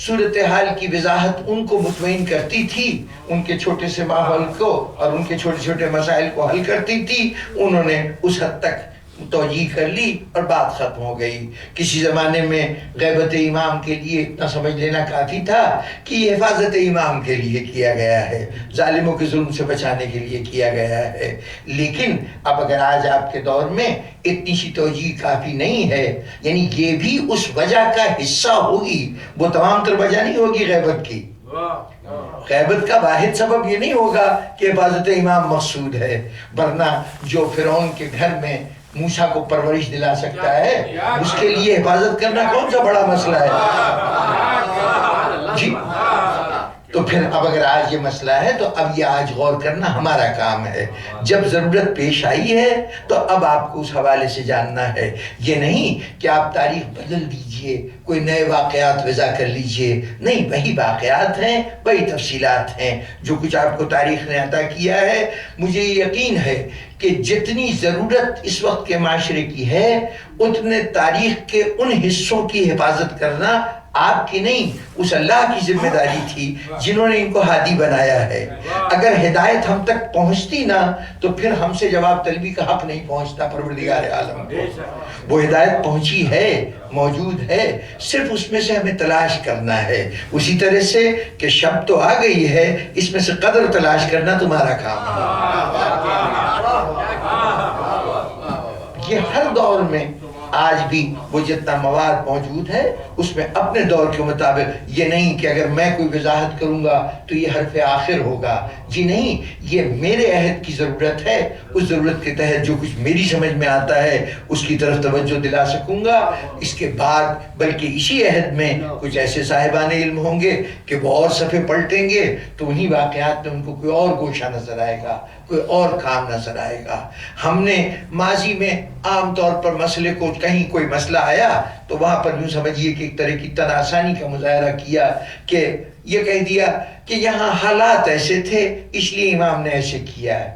صورتحال کی وضاحت ان کو مطمئن کرتی تھی، ان کے چھوٹے سے ماحول کو اور ان کے چھوٹے چھوٹے مسائل کو حل کرتی تھی، انہوں نے اس حد تک توجیہ کر لی اور بات ختم ہو گئی۔ کسی زمانے میں غیبت امام کے لیے اتنا سمجھ لینا کافی تھا کہ یہ حفاظت امام کے لیے کیا گیا ہے، ظالموں کے ظلم سے بچانے کے لیے کیا گیا ہے۔ لیکن اب اگر آج آپ کے دور میں اتنی سی توجیہ کافی نہیں ہے، یعنی یہ بھی اس وجہ کا حصہ ہوگی، وہ تمام تر وجہ نہیں ہوگی غیبت کی۔ غیبت کا واحد سبب یہ نہیں ہوگا کہ حفاظت امام مقصود ہے، ورنہ جو فرعون کے گھر میں موسیٰ کو پرورش دلا سکتا ہے، اس کے لیے حفاظت کرنا کون سا بڑا مسئلہ ہے؟ جی، تو پھر اب اگر آج یہ مسئلہ ہے تو اب یہ آج غور کرنا ہمارا کام ہے۔ جب ضرورت پیش آئی ہے تو اب آپ کو اس حوالے سے جاننا ہے، یہ نہیں کہ آپ تاریخ بدل دیجئے، کوئی نئے واقعات وضع کر لیجئے، نہیں، وہی واقعات ہیں، وہی تفصیلات ہیں جو کچھ آپ کو تاریخ نے عطا کیا ہے۔ مجھے یقین ہے کہ جتنی ضرورت اس وقت کے معاشرے کی ہے، اتنے تاریخ کے ان حصوں کی حفاظت کرنا آپ کی نہیں، اس اللہ کی ذمہ داری تھی جنہوں نے ان کو ہادی بنایا ہے۔ اگر ہدایت ہم تک پہنچتی نا تو پھر ہم سے جواب طلبی کا حق نہیں پہنچتا پروردگار عالم کو۔ وہ ہدایت پہنچی ہے، موجود ہے، صرف اس میں سے ہمیں تلاش کرنا ہے۔ اسی طرح سے کہ شب تو آ گئی ہے، اس میں سے قدر تلاش کرنا تمہارا کام ہے۔ یہ ہر دور میں آج بھی وہ جتنا مواد موجود ہے اس میں اپنے دور کے مطابق، یہ نہیں کہ اگر میں کوئی وضاحت کروں گا تو یہ حرف آخر ہوگا، جی نہیں، یہ میرے عہد کی ضرورت ہے، اس ضرورت کے تحت جو کچھ میری سمجھ میں آتا ہے اس کی طرف توجہ دلا سکوں گا۔ اس کے بعد بلکہ اسی عہد میں کچھ ایسے صاحبان علم ہوں گے کہ وہ اور صفحے پلٹیں گے تو انہی واقعات میں ان کو کوئی اور گوشہ نظر آئے گا، کوئی اور کام نظر آئے گا۔ ہم نے ماضی میں عام طور پر مسئلے کو، کہیں کوئی مسئلہ آیا تو وہاں پر یوں سمجھیے کہ ایک طرح کی تناسانی کا مظاہرہ کیا کہ یہ کہہ دیا کہ یہاں حالات ایسے تھے اس لیے امام نے ایسے کیا ہے۔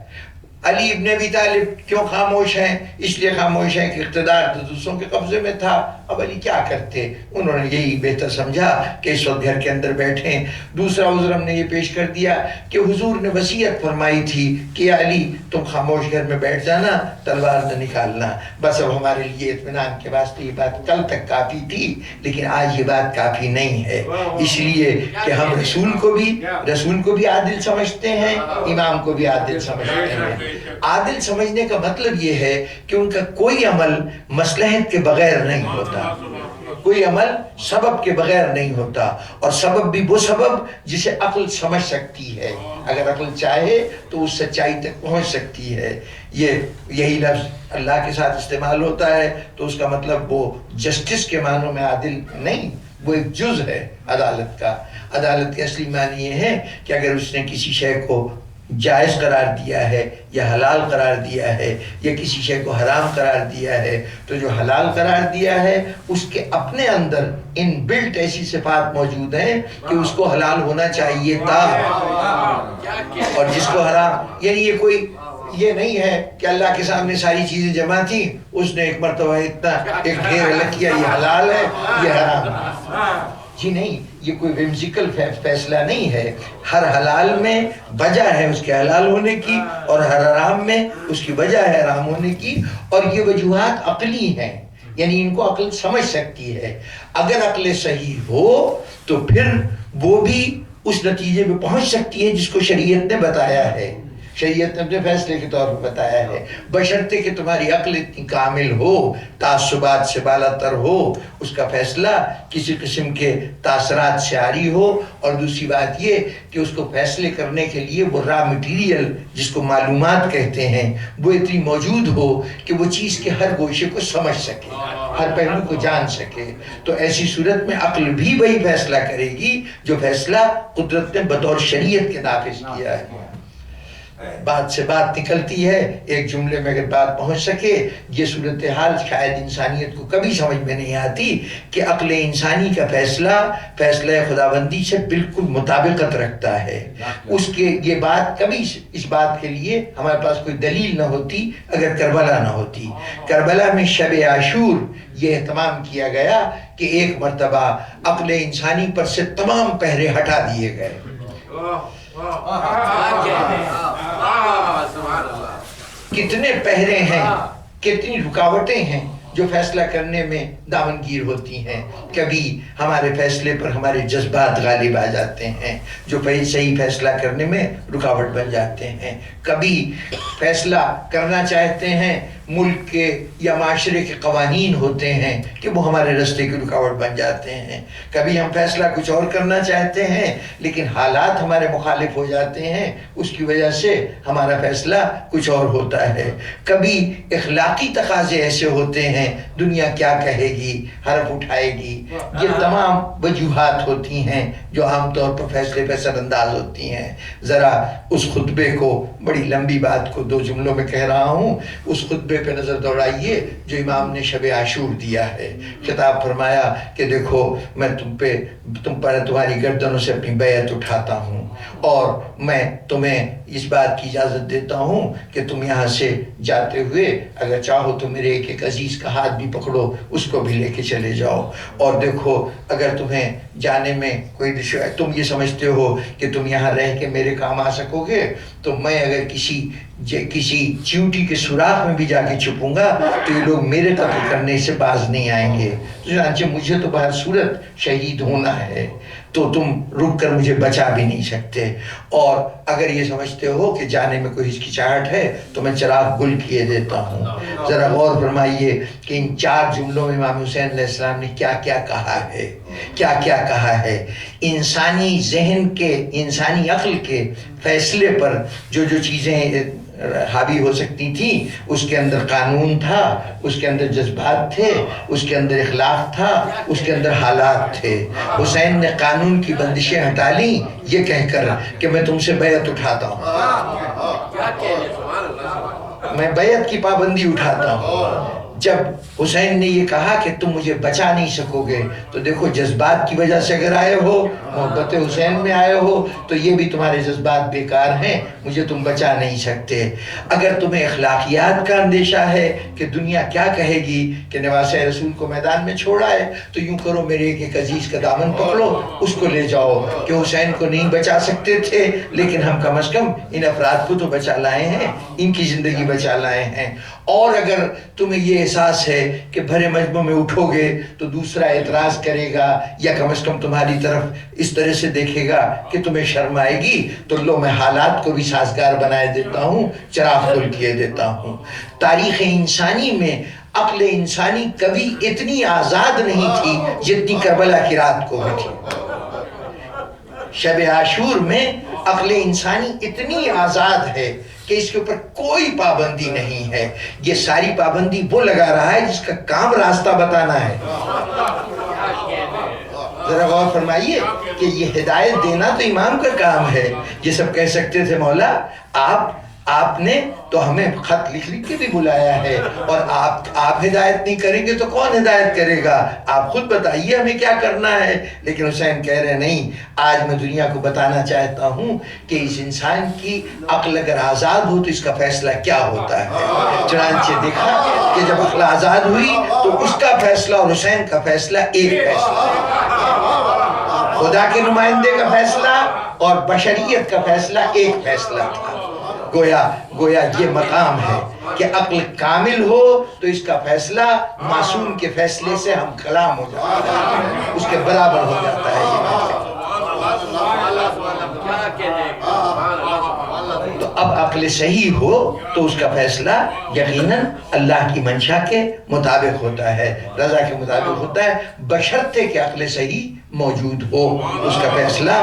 علی ابن ابی طالب کیوں خاموش ہیں؟ اس لیے خاموش ہیں کہ اقتدار تو دوسروں کے قبضے میں تھا۔ اب علی کیا کرتے؟ انہوں نے یہی بہتر سمجھا کہ اس وقت گھر کے اندر بیٹھیں۔ دوسرا عذر ہم نے یہ پیش کر دیا کہ حضور نے وصیت فرمائی تھی کہ علی تم خاموش گھر میں بیٹھ جانا، تلوار نہ نکالنا۔ بس اب ہمارے لیے اطمینان کے واسطے یہ بات کل تک کافی تھی، لیکن آج یہ بات کافی نہیں ہے، اس لیے کہ ہم رسول کو بھی عادل سمجھتے ہیں، امام کو بھی عادل سمجھتے ہیں۔ عادل سمجھنے کا مطلب یہ ہے کہ ان کا کوئی عمل مصلحت کے بغیر نہیں ہوتا، کوئی عمل سبب کے بغیر نہیں ہوتا، اور سبب بھی وہ سبب جسے عقل سمجھ سکتی ہے، اگر عقل چاہے تو اس سچائی تک پہنچ سکتی ہے۔ یہی لفظ اللہ کے ساتھ استعمال ہوتا ہے تو اس کا مطلب وہ جسٹس کے معنوں میں عادل نہیں، وہ ایک جز ہے عدالت کا۔ عدالت کے اصلی معنی یہ ہے کہ اگر اس نے کسی شے کو جائز قرار دیا ہے یا حلال قرار دیا ہے یا کسی شے کو حرام قرار دیا ہے تو جو حلال قرار دیا ہے اس کے اپنے اندر ان بلٹ ایسی صفات موجود ہیں کہ اس کو حلال ہونا چاہیے تھا، اور جس کو حرام، یعنی یہ نہیں ہے کہ اللہ کے سامنے ساری چیزیں جمع تھیں، اس نے ایک مرتبہ اتنا ایک ڈھیر الگ کیا، یہ حلال ہے یہ حرام ہے، جی نہیں، یہ کوئی ومزیکل فیصلہ نہیں ہے۔ ہر حلال میں وجہ ہے اس کے حلال ہونے کی، اور ہر حرام میں اس کی وجہ ہے حرام ہونے کی، اور یہ وجوہات عقلی ہیں، یعنی ان کو عقل سمجھ سکتی ہے۔ اگر عقل صحیح ہو تو پھر وہ بھی اس نتیجے پہ پہنچ سکتی ہے جس کو شریعت نے بتایا ہے۔ شریعت نے اپنے فیصلے کے طور پر بتایا ہے، بشرطے کہ تمہاری عقل اتنی کامل ہو، تعصبات سے بالا تر ہو، اس کا فیصلہ کسی قسم کے تاثرات سے عاری ہو، اور دوسری بات یہ کہ اس کو فیصلے کرنے کے لیے وہ را مٹیریل جس کو معلومات کہتے ہیں وہ اتنی موجود ہو کہ وہ چیز کے ہر گوشے کو سمجھ سکے، ہر پہلو کو جان سکے۔ تو ایسی صورت میں عقل بھی وہی فیصلہ کرے گی جو فیصلہ قدرت نے بطور شریعت کے نافذ کیا ہے۔ بات سے بات نکلتی ہے، ایک جملے میں اگر بات پہنچ سکے، یہ صورتحال شاید انسانیت کو کبھی سمجھ میں نہیں آتی کہ عقل انسانی کا فیصلہ خداوندی سے بالکل مطابقت رکھتا ہے۔ اس کے یہ بات کبھی اس بات کے لیے ہمارے پاس کوئی دلیل نہ ہوتی اگر کربلا نہ ہوتی۔ کربلا میں شب عاشور یہ اہتمام کیا گیا کہ ایک مرتبہ عقل انسانی پر سے تمام پہرے ہٹا دیے گئے۔ کتنے پہرے ہیں، کتنی رکاوٹیں ہیں جو فیصلہ کرنے میں دامنگیر ہوتی ہیں۔ کبھی ہمارے فیصلے پر ہمارے جذبات غالب آ جاتے ہیں جو صحیح فیصلہ کرنے میں رکاوٹ بن جاتے ہیں۔ کبھی فیصلہ کرنا چاہتے ہیں، ملک کے یا معاشرے کے قوانین ہوتے ہیں کہ وہ ہمارے راستے کی رکاوٹ بن جاتے ہیں۔ کبھی ہم فیصلہ کچھ اور کرنا چاہتے ہیں لیکن حالات ہمارے مخالف ہو جاتے ہیں، اس کی وجہ سے ہمارا فیصلہ کچھ اور ہوتا ہے۔ کبھی اخلاقی تقاضے ایسے ہوتے ہیں، دنیا کیا کہے گی، حرف اٹھائے گی، یہ تمام وجوہات ہوتی ہیں جو عام طور پر فیصلے پہ اثر انداز ہوتی ہیں۔ ذرا اس خطبے کو، بڑی لمبی بات کو 2 جملوں میں کہہ رہا ہوں، اس خطبے پہ نظر دوڑائیے جو امام نے شب عاشور دیا ہے۔ خطاب فرمایا کہ دیکھو میں تم پر تمہاری گردنوں سے اپنی بیعت اٹھاتا ہوں، اور میں تمہیں اس بات کی اجازت دیتا ہوں کہ تم یہاں سے جاتے ہوئے اگر چاہو تو میرے ایک عزیز کا ہاتھ بھی پکڑو، اس کو بھی لے کے چلے جاؤ، اور دیکھو اگر تمہیں جانے میں کوئی تم یہ سمجھتے ہو کہ تم یہاں رہ کے میرے کام آ سکو گے تو میں اگر کسی چیونٹی کے سوراخ میں بھی جا کے چھپوں گا تو یہ لوگ میرے قتل کرنے سے باز نہیں آئیں گے، چنانچہ مجھے تو بہر صورت شہید ہونا ہے، تو تم رک کر مجھے بچا بھی نہیں سکتے۔ اور اگر یہ سمجھتے ہو کہ جانے میں کوئی ہچکچاہٹ ہے تو میں چراغ گل کیے دیتا ہوں۔ ذرا غور فرمائیے کہ ان 4 جملوں میں امام حسین علیہ السلام نے کیا کیا کہا ہے، کیا کیا کہا ہے۔ انسانی ذہن کے، انسانی عقل کے فیصلے پر جو چیزیں حاوی ہو سکتی تھیں، اس کے اندر قانون تھا، اس کے اندر جذبات تھے، اس کے اندر اخلاق تھا، اس کے اندر حالات تھے۔ حسین نے قانون کی بندشیں ہٹا لیں یہ کہہ کر کہ میں تم سے بیعت اٹھاتا ہوں، میں بیعت کی پابندی اٹھاتا ہوں۔ جب حسین نے یہ کہا کہ تم مجھے بچا نہیں سکو گے تو دیکھو جذبات کی وجہ سے اگر آئے ہو، محبت حسین میں آئے ہو تو یہ بھی تمہارے جذبات بیکار ہیں، مجھے تم بچا نہیں سکتے۔ اگر تمہیں اخلاقیات کا اندیشہ ہے کہ دنیا کیا کہے گی کہ نواسہ رسول کو میدان میں چھوڑا ہے تو یوں کرو میرے ایک عزیز کا دامن پکڑو، اس کو لے جاؤ، کہ حسین کو نہیں بچا سکتے تھے لیکن ہم کم از کم ان افراد کو تو بچا لائے ہیں، ان کی زندگی بچا لائے ہیں۔ اور اگر تمہیں یہ احساس ہے کہ بھرے مجمع میں اٹھو گے تو دوسرا اعتراض کرے گا یا کم از کم تمہاری طرف اس طرح سے دیکھے گا کہ تمہیں شرم آئے گی، تو لو میں حالات کو بھی سازگار بنائے دیتا ہوں، چراغ گل کیے دیتا ہوں۔ تاریخ انسانی میں عقل انسانی کبھی اتنی آزاد نہیں تھی جتنی کربلا کی رات کو ہوئی تھی۔ شب عاشور میں عقل انسانی اتنی آزاد ہے کہ اس کے اوپر کوئی پابندی نہیں ہے۔ یہ ساری پابندی وہ لگا رہا ہے جس کا کام راستہ بتانا ہے۔ ذرا غور فرمائیے کہ یہ ہدایت دینا تو امام کا کام ہے۔ یہ سب کہہ سکتے تھے مولا آپ نے تو ہمیں خط لکھ کے بھی بلایا ہے، اور آپ ہدایت نہیں کریں گے تو کون ہدایت کرے گا؟ آپ خود بتائیے ہمیں کیا کرنا ہے۔ لیکن حسین کہہ رہے نہیں، آج میں دنیا کو بتانا چاہتا ہوں کہ اس انسان کی عقل اگر آزاد ہو تو اس کا فیصلہ کیا ہوتا ہے۔ چنانچہ دیکھا کہ جب عقل آزاد ہوئی تو اس کا فیصلہ اور حسین کا فیصلہ ایک فیصلہ، خدا کے نمائندے کا فیصلہ اور بشریت کا فیصلہ ایک فیصلہ تھا۔ گویا یہ مقام ہے کہ عقل کامل ہو تو اس کا فیصلہ معصوم کے فیصلے سے ہم کلام ہو جاتا ہے، اس کے برابر ہو جاتا ہے یہ فیصلہ۔ تو اب عقل صحیح ہو تو اس کا فیصلہ یقیناً اللہ کی منشا کے مطابق ہوتا ہے، رضا کے مطابق ہوتا ہے، بشرطے کہ عقل صحیح موجود ہو، اس کا فیصلہ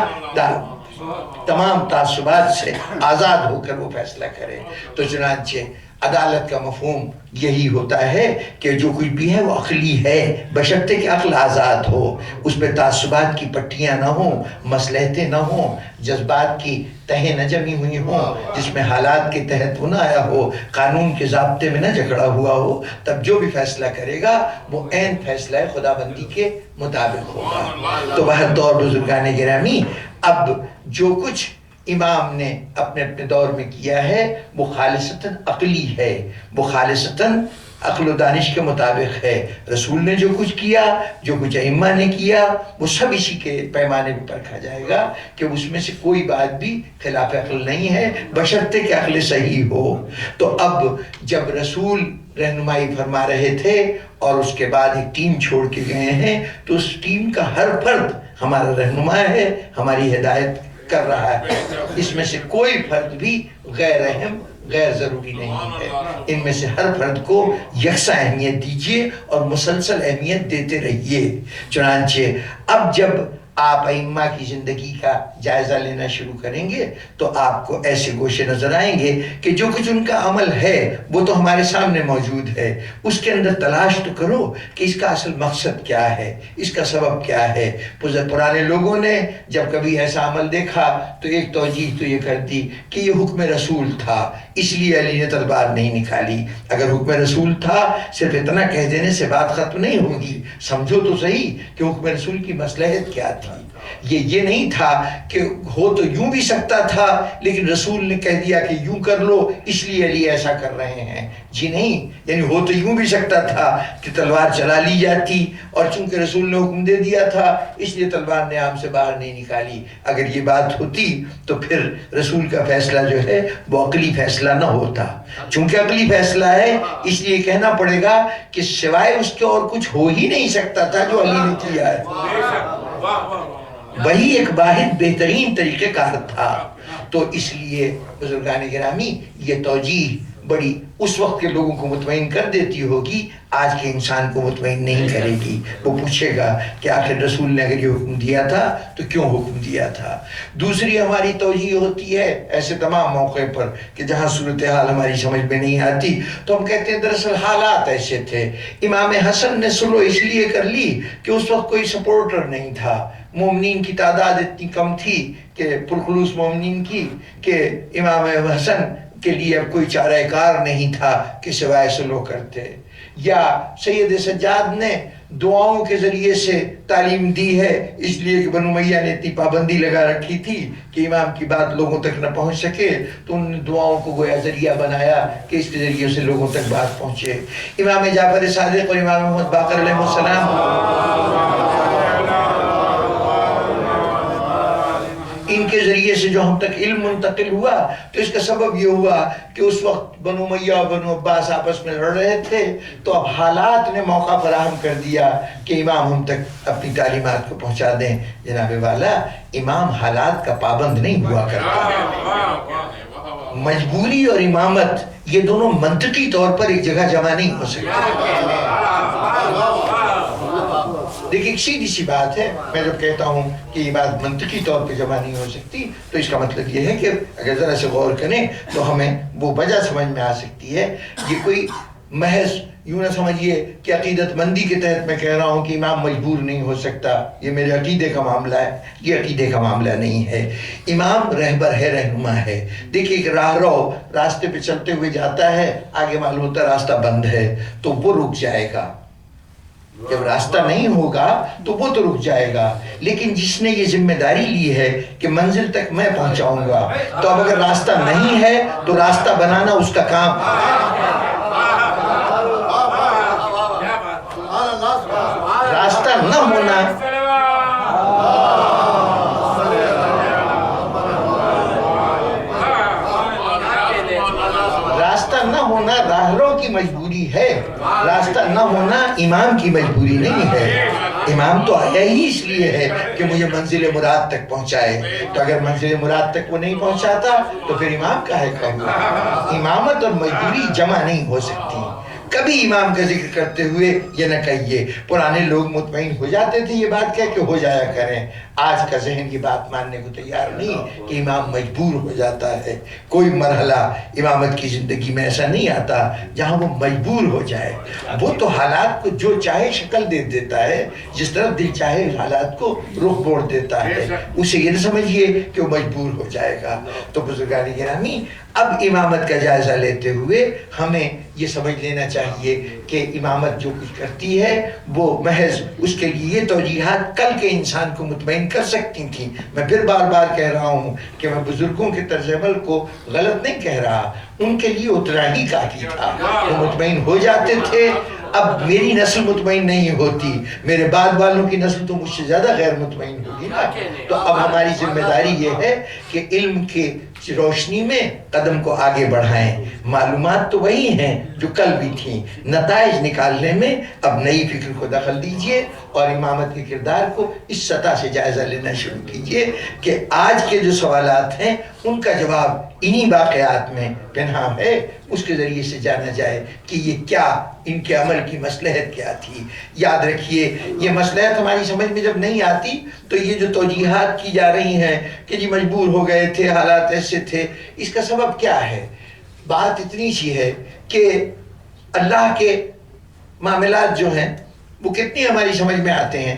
تمام تعصبات سے آزاد ہو کر وہ فیصلہ کرے۔ تو چنانچہ عدالت کا مفہوم یہی ہوتا ہے کہ جو کچھ بھی ہے وہ عقلی ہے، بشرطے کہ عقل آزاد ہو، اس پہ تعصبات کی پٹیاں نہ ہوں، مصلحتیں نہ ہوں، جذبات کی تہیں نہ جمی ہوئی ہوں، جس میں حالات کے تحت وہ نہ آیا ہو، قانون کے ضابطے میں نہ جکڑا ہوا ہو، تب جو بھی فیصلہ کرے گا وہ عین فیصلہ خدا بندی کے مطابق ہوگا۔ تو بہر دور بزرگان گرامی، اب جو کچھ امام نے اپنے اپنے دور میں کیا ہے وہ خالصتاً عقلی ہے، وہ خالصتاً عقل و دانش کے مطابق ہے۔ رسول نے جو کچھ کیا، جو کچھ ائمہ نے کیا، وہ سب اسی کے پیمانے پہ پرکھا جائے گا کہ اس میں سے کوئی بات بھی خلاف عقل نہیں ہے، بشرطے کہ عقل صحیح ہو۔ تو اب جب رسول رہنمائی فرما رہے تھے اور اس کے بعد ایک ٹیم چھوڑ کے گئے ہیں، تو اس ٹیم کا ہر فرد ہمارا رہنما ہے، ہماری ہدایت کر رہا ہے، اس میں سے کوئی فرد بھی غیر اہم، غیر ضروری نہیں ہے۔ ان میں سے ہر فرد کو یکساں اہمیت دیجیے اور مسلسل اہمیت دیتے رہیے۔ چنانچہ اب جب آپ ائمہ کی زندگی کا جائزہ لینا شروع کریں گے تو آپ کو ایسے گوشے نظر آئیں گے کہ جو کچھ ان کا عمل ہے وہ تو ہمارے سامنے موجود ہے، اس کے اندر تلاش تو کرو کہ اس کا اصل مقصد کیا ہے، اس کا سبب کیا ہے۔ پرانے لوگوں نے جب کبھی ایسا عمل دیکھا تو ایک توجیہ تو یہ کر دی کہ یہ حکم رسول تھا، اس لیے علی نے تلوار نہیں نکالی۔ اگر حکم رسول تھا صرف اتنا کہہ دینے سے بات ختم نہیں ہوگی، سمجھو تو صحیح کہ حکم رسول کی مصلحت کیا تھی۔ یہ نہیں تھا کہ ہو تو یوں بھی سکتا تھا لیکن رسول نے کہہ دیا کہ یوں کر لو اس لیے علی ایسا کر رہے ہیں، جی نہیں، یعنی ہو تو یوں بھی سکتا تھا کہ تلوار چلا لی جاتی اور چونکہ رسول نے حکم دے دیا تھا اس لیے تلوار نے عام سے باہر نہیں نکالی۔ اگر یہ بات ہوتی تو پھر رسول کا فیصلہ جو ہے وہ عقلی فیصلہ نہ ہوتا، چونکہ عقلی فیصلہ ہے اس لیے کہنا پڑے گا کہ سوائے اس کے اور کچھ ہو ہی نہیں سکتا تھا جو علی نے کیا ہے، وہی ایک واحد بہترین طریقہ کار تھا۔ تو اس لیے بزرگان گرامی یہ توجیہ بڑی اس وقت کے لوگوں کو مطمئن کر دیتی ہوگی، آج کے انسان کو مطمئن نہیں کرے گی۔ وہ پوچھے گا کہ آخر رسول نے اگر یہ حکم دیا تھا تو کیوں حکم دیا تھا۔ دوسری ہماری توجیہ ہوتی ہے ایسے تمام موقع پر کہ جہاں صورتحال ہماری سمجھ میں نہیں آتی تو ہم کہتے ہیں دراصل حالات ایسے تھے۔ امام حسن نے سلو اس لیے کر لی کہ اس وقت کوئی سپورٹر نہیں تھا، مومنین کی تعداد اتنی کم تھی کہ پرخلوص مومنین کی کہ امام حسن کے لیے اب کوئی چارہ کار نہیں تھا کہ سوائے سلو کرتے۔ یا سید سجاد نے دعاؤں کے ذریعے سے تعلیم دی ہے اس لیے کہ بنو امیہ نے اتنی پابندی لگا رکھی تھی کہ امام کی بات لوگوں تک نہ پہنچ سکے، تو انہوں نے دعاؤں کو گویا ذریعہ بنایا کہ اس کے ذریعے سے لوگوں تک بات پہنچے۔ امام جعفر صادق اور امام محمد باقر علیہ السلام ان کے ذریعے سے جو ہم تک علم منتقل ہوا تو اس کا سبب یہ ہوا کہ اس وقت بنو امیہ اور بنو عباس آپس میں لڑ رہے تھے، تو اب حالات نے موقع فراہم کر دیا کہ امام ہم تک اپنی تعلیمات کو پہنچا دیں۔ جناب والا، امام حالات کا پابند نہیں ہوا کرتا، مجبوری اور امامت یہ دونوں منطقی طور پر ایک جگہ جمع نہیں ہو سکتے۔ دیکھیں ایک سیدھی سی بات ہے، میں جب کہتا ہوں کہ یہ بات منطقی طور پہ جمع نہیں ہو سکتی تو اس کا مطلب یہ ہے کہ اگر ذرا سے غور کریں تو ہمیں وہ وجہ سمجھ میں آ سکتی ہے۔ یہ کوئی محض یوں نہ سمجھیے کہ عقیدت مندی کے تحت میں کہہ رہا ہوں کہ امام مجبور نہیں ہو سکتا، یہ میرے عقیدے کا معاملہ ہے، یہ عقیدے کا معاملہ نہیں ہے۔ امام رہبر ہے، رہنما ہے۔ دیکھیے ایک راہرو راستے پہ چلتے ہوئے جاتا ہے، آگے معلوم ہوتا ہے راستہ بند ہے تو وہ رک جائے گا، جب راستہ نہیں ہوگا تو وہ تو رک جائے گا، لیکن جس نے یہ ذمہ داری لی ہے کہ منزل تک میں پہنچاؤں گا، تو اب اگر راستہ نہیں ہے تو راستہ بنانا اس کا کام ہے۔ راستہ نہ ہونا راہرو کی مجبوری ہے، راستہ نہ ہونا امام کی مجبوری نہیں ہے۔ امام تو آیا ہی اس لیے ہے کہ مجھے منزل مراد تک پہنچائے، تو اگر منزل مراد تک وہ نہیں پہنچاتا تو پھر امام کا ہے کہوں گا۔ امامت اور مجبوری جمع نہیں ہو سکتی۔ کبھی امام کا ذکر کرتے ہوئے یہ نہ کہیے پرانے لوگ مطمئن ہو جاتے تھے یہ بات کہہ کہ ہو جایا کریں، آج کا ذہن یہ بات ماننے کو تیار نہیں کہ امام مجبور ہو جاتا ہے۔ کوئی مرحلہ امامت کی زندگی میں ایسا نہیں آتا جہاں وہ مجبور ہو جائے، وہ تو حالات کو جو چاہے شکل دے دیتا ہے، جس طرح دل چاہے حالات کو رخ موڑ دیتا ہے، اسے یہ نہ سمجھیے کہ وہ مجبور ہو جائے گا۔ تو بزرگان گرامی، اب امامت کا جائزہ لیتے ہوئے ہمیں یہ سمجھ لینا چاہیے کہ امامت جو کچھ کرتی ہے وہ محض اس کے لیے یہ توجیہات کل کے انسان کو مطمئن کر سکتی تھیں۔ میں پھر بار بار کہہ رہا ہوں کہ میں بزرگوں کے طرز عمل کو غلط نہیں کہہ رہا، ان کے لیے اتنا ہی کافی تھا، وہ مطمئن ہو جاتے تھے۔ اب میری نسل مطمئن نہیں ہوتی، میرے بعد والوں کی نسل تو مجھ سے زیادہ غیر مطمئن ہوگی نا۔ تو اب ہماری ذمہ داری یہ ہے کہ علم کے روشنی میں قدم کو آگے بڑھائیں۔ معلومات تو وہی ہیں جو کل بھی تھیں، نتائج نکالنے میں اب نئی فکر کو دخل دیجئے اور امامت کے کردار کو اس سطح سے جائزہ لینا شروع کیجئے کہ آج کے جو سوالات ہیں ان کا جواب انہی واقعات میں پنہاں ہے، اس کے ذریعے سے جانا جائے کہ یہ کیا ان کے عمل کی مصلحت کیا تھی۔ یاد رکھیے یہ مصلحت ہماری سمجھ میں جب نہیں آتی تو یہ جو توجیہات کی جا رہی ہیں کہ جی مجبور ہو گئے تھے، حالات ایسے تھے، اس کا سبب کیا ہے؟ بات اتنی سی ہے کہ اللہ کے معاملات جو ہیں وہ کتنی ہماری سمجھ میں آتے ہیں۔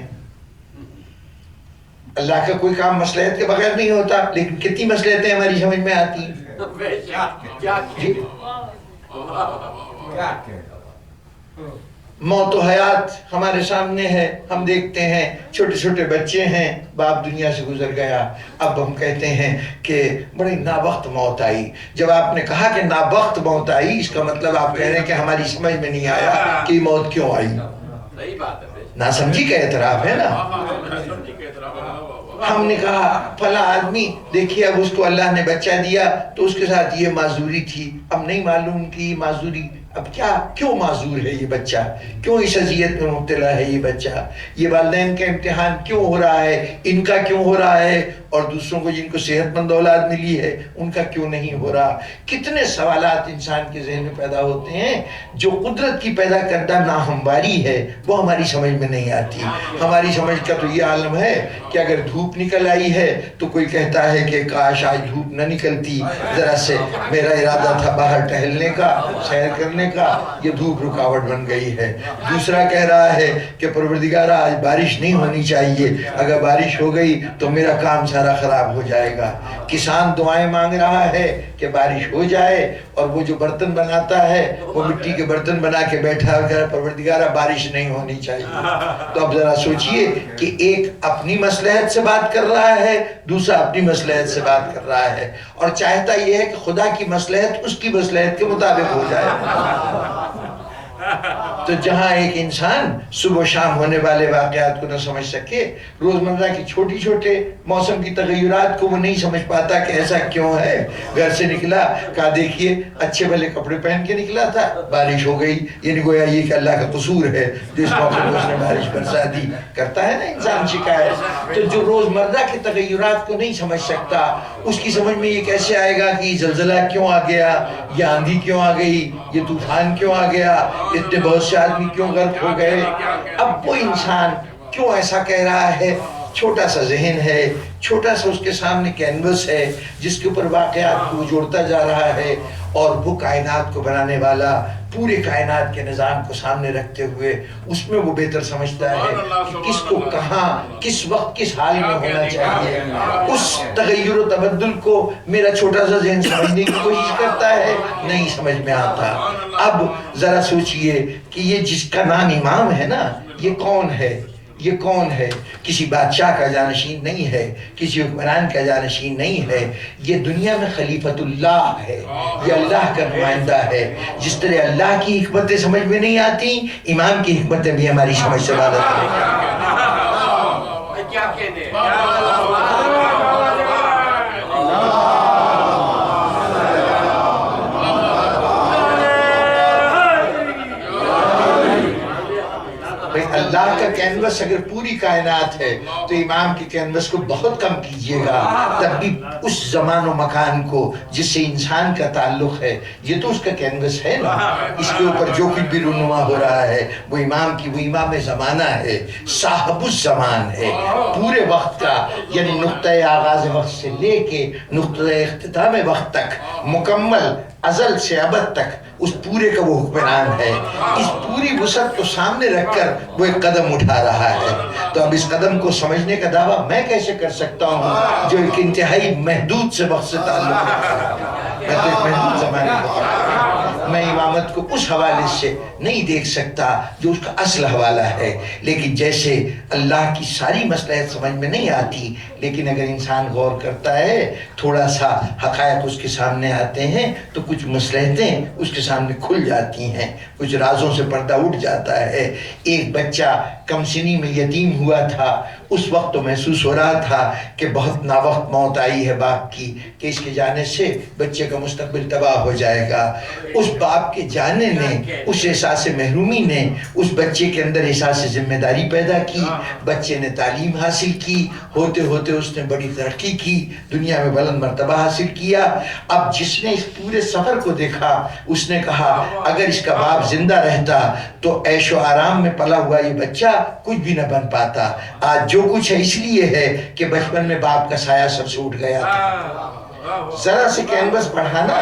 اللہ کا کوئی کام مصلحت کے بغیر نہیں ہوتا، لیکن کتنی مصلحتیں ہماری سمجھ میں آتی ہیں۔ موت و حیات ہمارے سامنے ہے، ہم دیکھتے ہیں چھوٹے چھوٹے بچے ہیں، باپ دنیا سے گزر گیا، اب ہم کہتے ہیں کہ بڑی ناوقت موت آئی۔ جب آپ نے کہا کہ ناوقت موت آئی، اس کا مطلب آپ کہہ رہے ہیں کہ ہماری سمجھ میں نہیں آیا کہ موت کیوں آئی۔ ناسمجھی کا اعتراف ہے نا۔ ہم نے کہا فلاں آدمی دیکھیے اب اس کو اللہ نے بچہ دیا تو اس کے ساتھ یہ معذوری تھی، اب نہیں معلوم کہ یہ معذوری اب کیا، کیوں معذور ہے یہ بچہ، کیوں اس اذیت میں مبتلا ہے یہ بچہ، یہ والدین کا امتحان کیوں ہو رہا ہے، ان کا کیوں ہو رہا ہے، اور دوسروں کو جن کو صحت مند اولاد ملی ہے ان کا کیوں نہیں ہو رہا۔ کتنے سوالات انسان کے ذہن میں پیدا ہوتے ہیں، جو قدرت کی پیدا کردہ ناہمواری ہے وہ ہماری سمجھ میں نہیں آتی۔ ہماری سمجھ کا تو یہ عالم ہے کہ اگر دھوپ نکل آئی ہے تو کوئی کہتا ہے کہ کاش آج دھوپ نہ نکلتی، ذرا سے میرا ارادہ تھا باہر ٹہلنے کا، سیر کرنے کا، یہ دھوپ رکاوٹ بن گئی ہے۔ دوسرا کہہ رہا ہے کہ پروردگارہ آج بارش نہیں ہونی چاہیے، اگر بارش ہو گئی تو میرا کام سارا خراب ہو جائے گا۔ کسان دعائیں مانگ رہا ہے کہ بارش ہو جائے، اور وہ جو برتن بناتا ہے وہ مٹی کے برتن بنا کے بیٹھا ہے، پروردگارہ بارش نہیں ہونی چاہیے۔ تو اب ذرا سوچئے کہ ایک اپنی مصلحت سے بات کر رہا ہے، دوسرا اپنی مصلحت سے بات کر رہا ہے، اور چاہتا یہ ہے کہ خدا کی مصلحت اس کی مصلحت کے مطابق ہو جائے۔ تو جہاں ایک انسان صبح و شام ہونے والے واقعات کو نہ سمجھ سکے، روزمرہ کی چھوٹی چھوٹے موسم کی تغیرات کو وہ نہیں سمجھ پاتا کہ ایسا کیوں ہے، گھر سے نکلا کہا دیکھیے اچھے بھلے کپڑے پہن کے نکلا تھا، بارش ہو گئی، یعنی گویا یہ کہ اللہ کا قصور ہے جو اس موقع میں اس نے بارش برسا دی۔ کرتا ہے نا انسان شکایت۔ تو جو روزمرہ کے تغیرات کو نہیں سمجھ سکتا، اس کی سمجھ میں یہ کیسے آئے گا کہ یہ زلزلہ کیوں آ گیا، یہ آندھی کیوں آ گئی، یہ طوفان کیوں آ گیا، اتنے بہت سے آدمی کیوں غرق ہو گئے۔ اب وہ انسان کیوں ایسا کہہ رہا ہے؟ چھوٹا سا ذہن ہے، چھوٹا سا اس کے سامنے کینوس ہے جس کے اوپر واقعات کو جوڑتا جا رہا ہے، اور وہ کائنات کو بنانے والا پورے کائنات کے نظام کو سامنے رکھتے ہوئے اس میں وہ بہتر سمجھتا ہے کہ کس کو کہاں کس وقت کس حال میں ہونا چاہیے۔ اس تغیر و تبدل کو میرا چھوٹا سا ذہن سمجھنے کی کوشش کرتا ہے، نہیں سمجھ میں آتا۔ اب ذرا سوچئے کہ یہ جس کا نام امام ہے نا، یہ کون ہے؟ یہ کون ہے؟ کسی بادشاہ کا جانشین نہیں ہے، کسی حکمران کا جانشین نہیں ہے، یہ دنیا میں خلیفۃ اللہ ہے، یہ اللہ کا نمائندہ ہے۔ جس طرح اللہ کی حکمتیں سمجھ میں نہیں آتی، امام کی حکمتیں بھی ہماری سمجھ سے باہر ہیں۔ اللہ کا کینوس کینوس اگر پوری کائنات ہے تو امام کے کینوس کو بہت کم کیجئے گا، تب بھی اس زمان و مکان کو جس سے انسان کا تعلق ہے، یہ تو اس کا کینوس ہے نا، اس کے اوپر جو کچھ بھی رونما ہو رہا ہے وہ امام کی، وہ امام زمانہ ہے، صاحب الزمان ہے، پورے وقت کا، یعنی نقطۂ آغاز وقت سے لے کے نقطۂ اختتام وقت تک، مکمل ازل سے ابد تک اس پورے کا وہ حکمران ہے۔ اس پوری وسعت کو سامنے رکھ کر وہ ایک قدم اٹھا رہا ہے، تو اب اس قدم کو سمجھنے کا دعویٰ میں کیسے کر سکتا ہوں جو ایک انتہائی محدود سے وقت سے تعلق رکھتا ہے؟ میں تو ایک محدود زمانے میں، میں امامت کو اس حوالے سے نہیں دیکھ سکتا جو اس کا اصل حوالہ ہے، لیکن جیسے اللہ کی ساری مصلحت سمجھ میں نہیں آتی، لیکن اگر انسان غور کرتا ہے، تھوڑا سا حقائق اس کے سامنے آتے ہیں تو کچھ مصلحتیں اس کے سامنے کھل جاتی ہیں، کچھ رازوں سے پردہ اٹھ جاتا ہے۔ ایک بچہ کم سنی میں یتیم ہوا تھا، اس وقت تو محسوس ہو رہا تھا کہ بہت ناوقت موت آئی ہے باپ کی، کہ اس کے جانے سے بچے کا مستقبل تباہ ہو جائے گا۔ اس باپ کے جانے نے، اس احساس محرومی نے اس بچے کے اندر احساس ذمہ داری پیدا کی، بچے نے تعلیم حاصل کی، ہوتے ہوتے اس نے بڑی ترقی کی، دنیا میں بلند مرتبہ حاصل کیا۔ اب جس نے اس پورے سفر کو دیکھا، اس نے کہا اگر اس کا باپ زندہ رہتا تو عیش و آرام میں پلا ہوا یہ بچہ کچھ بھی نہ بن پاتا، آج جو کچھ ہے اس لیے ہے کہ بچپن میں باپ کا سایہ سر سے اٹھ گیا تھا۔ ذرا سے کینوس بڑھانا،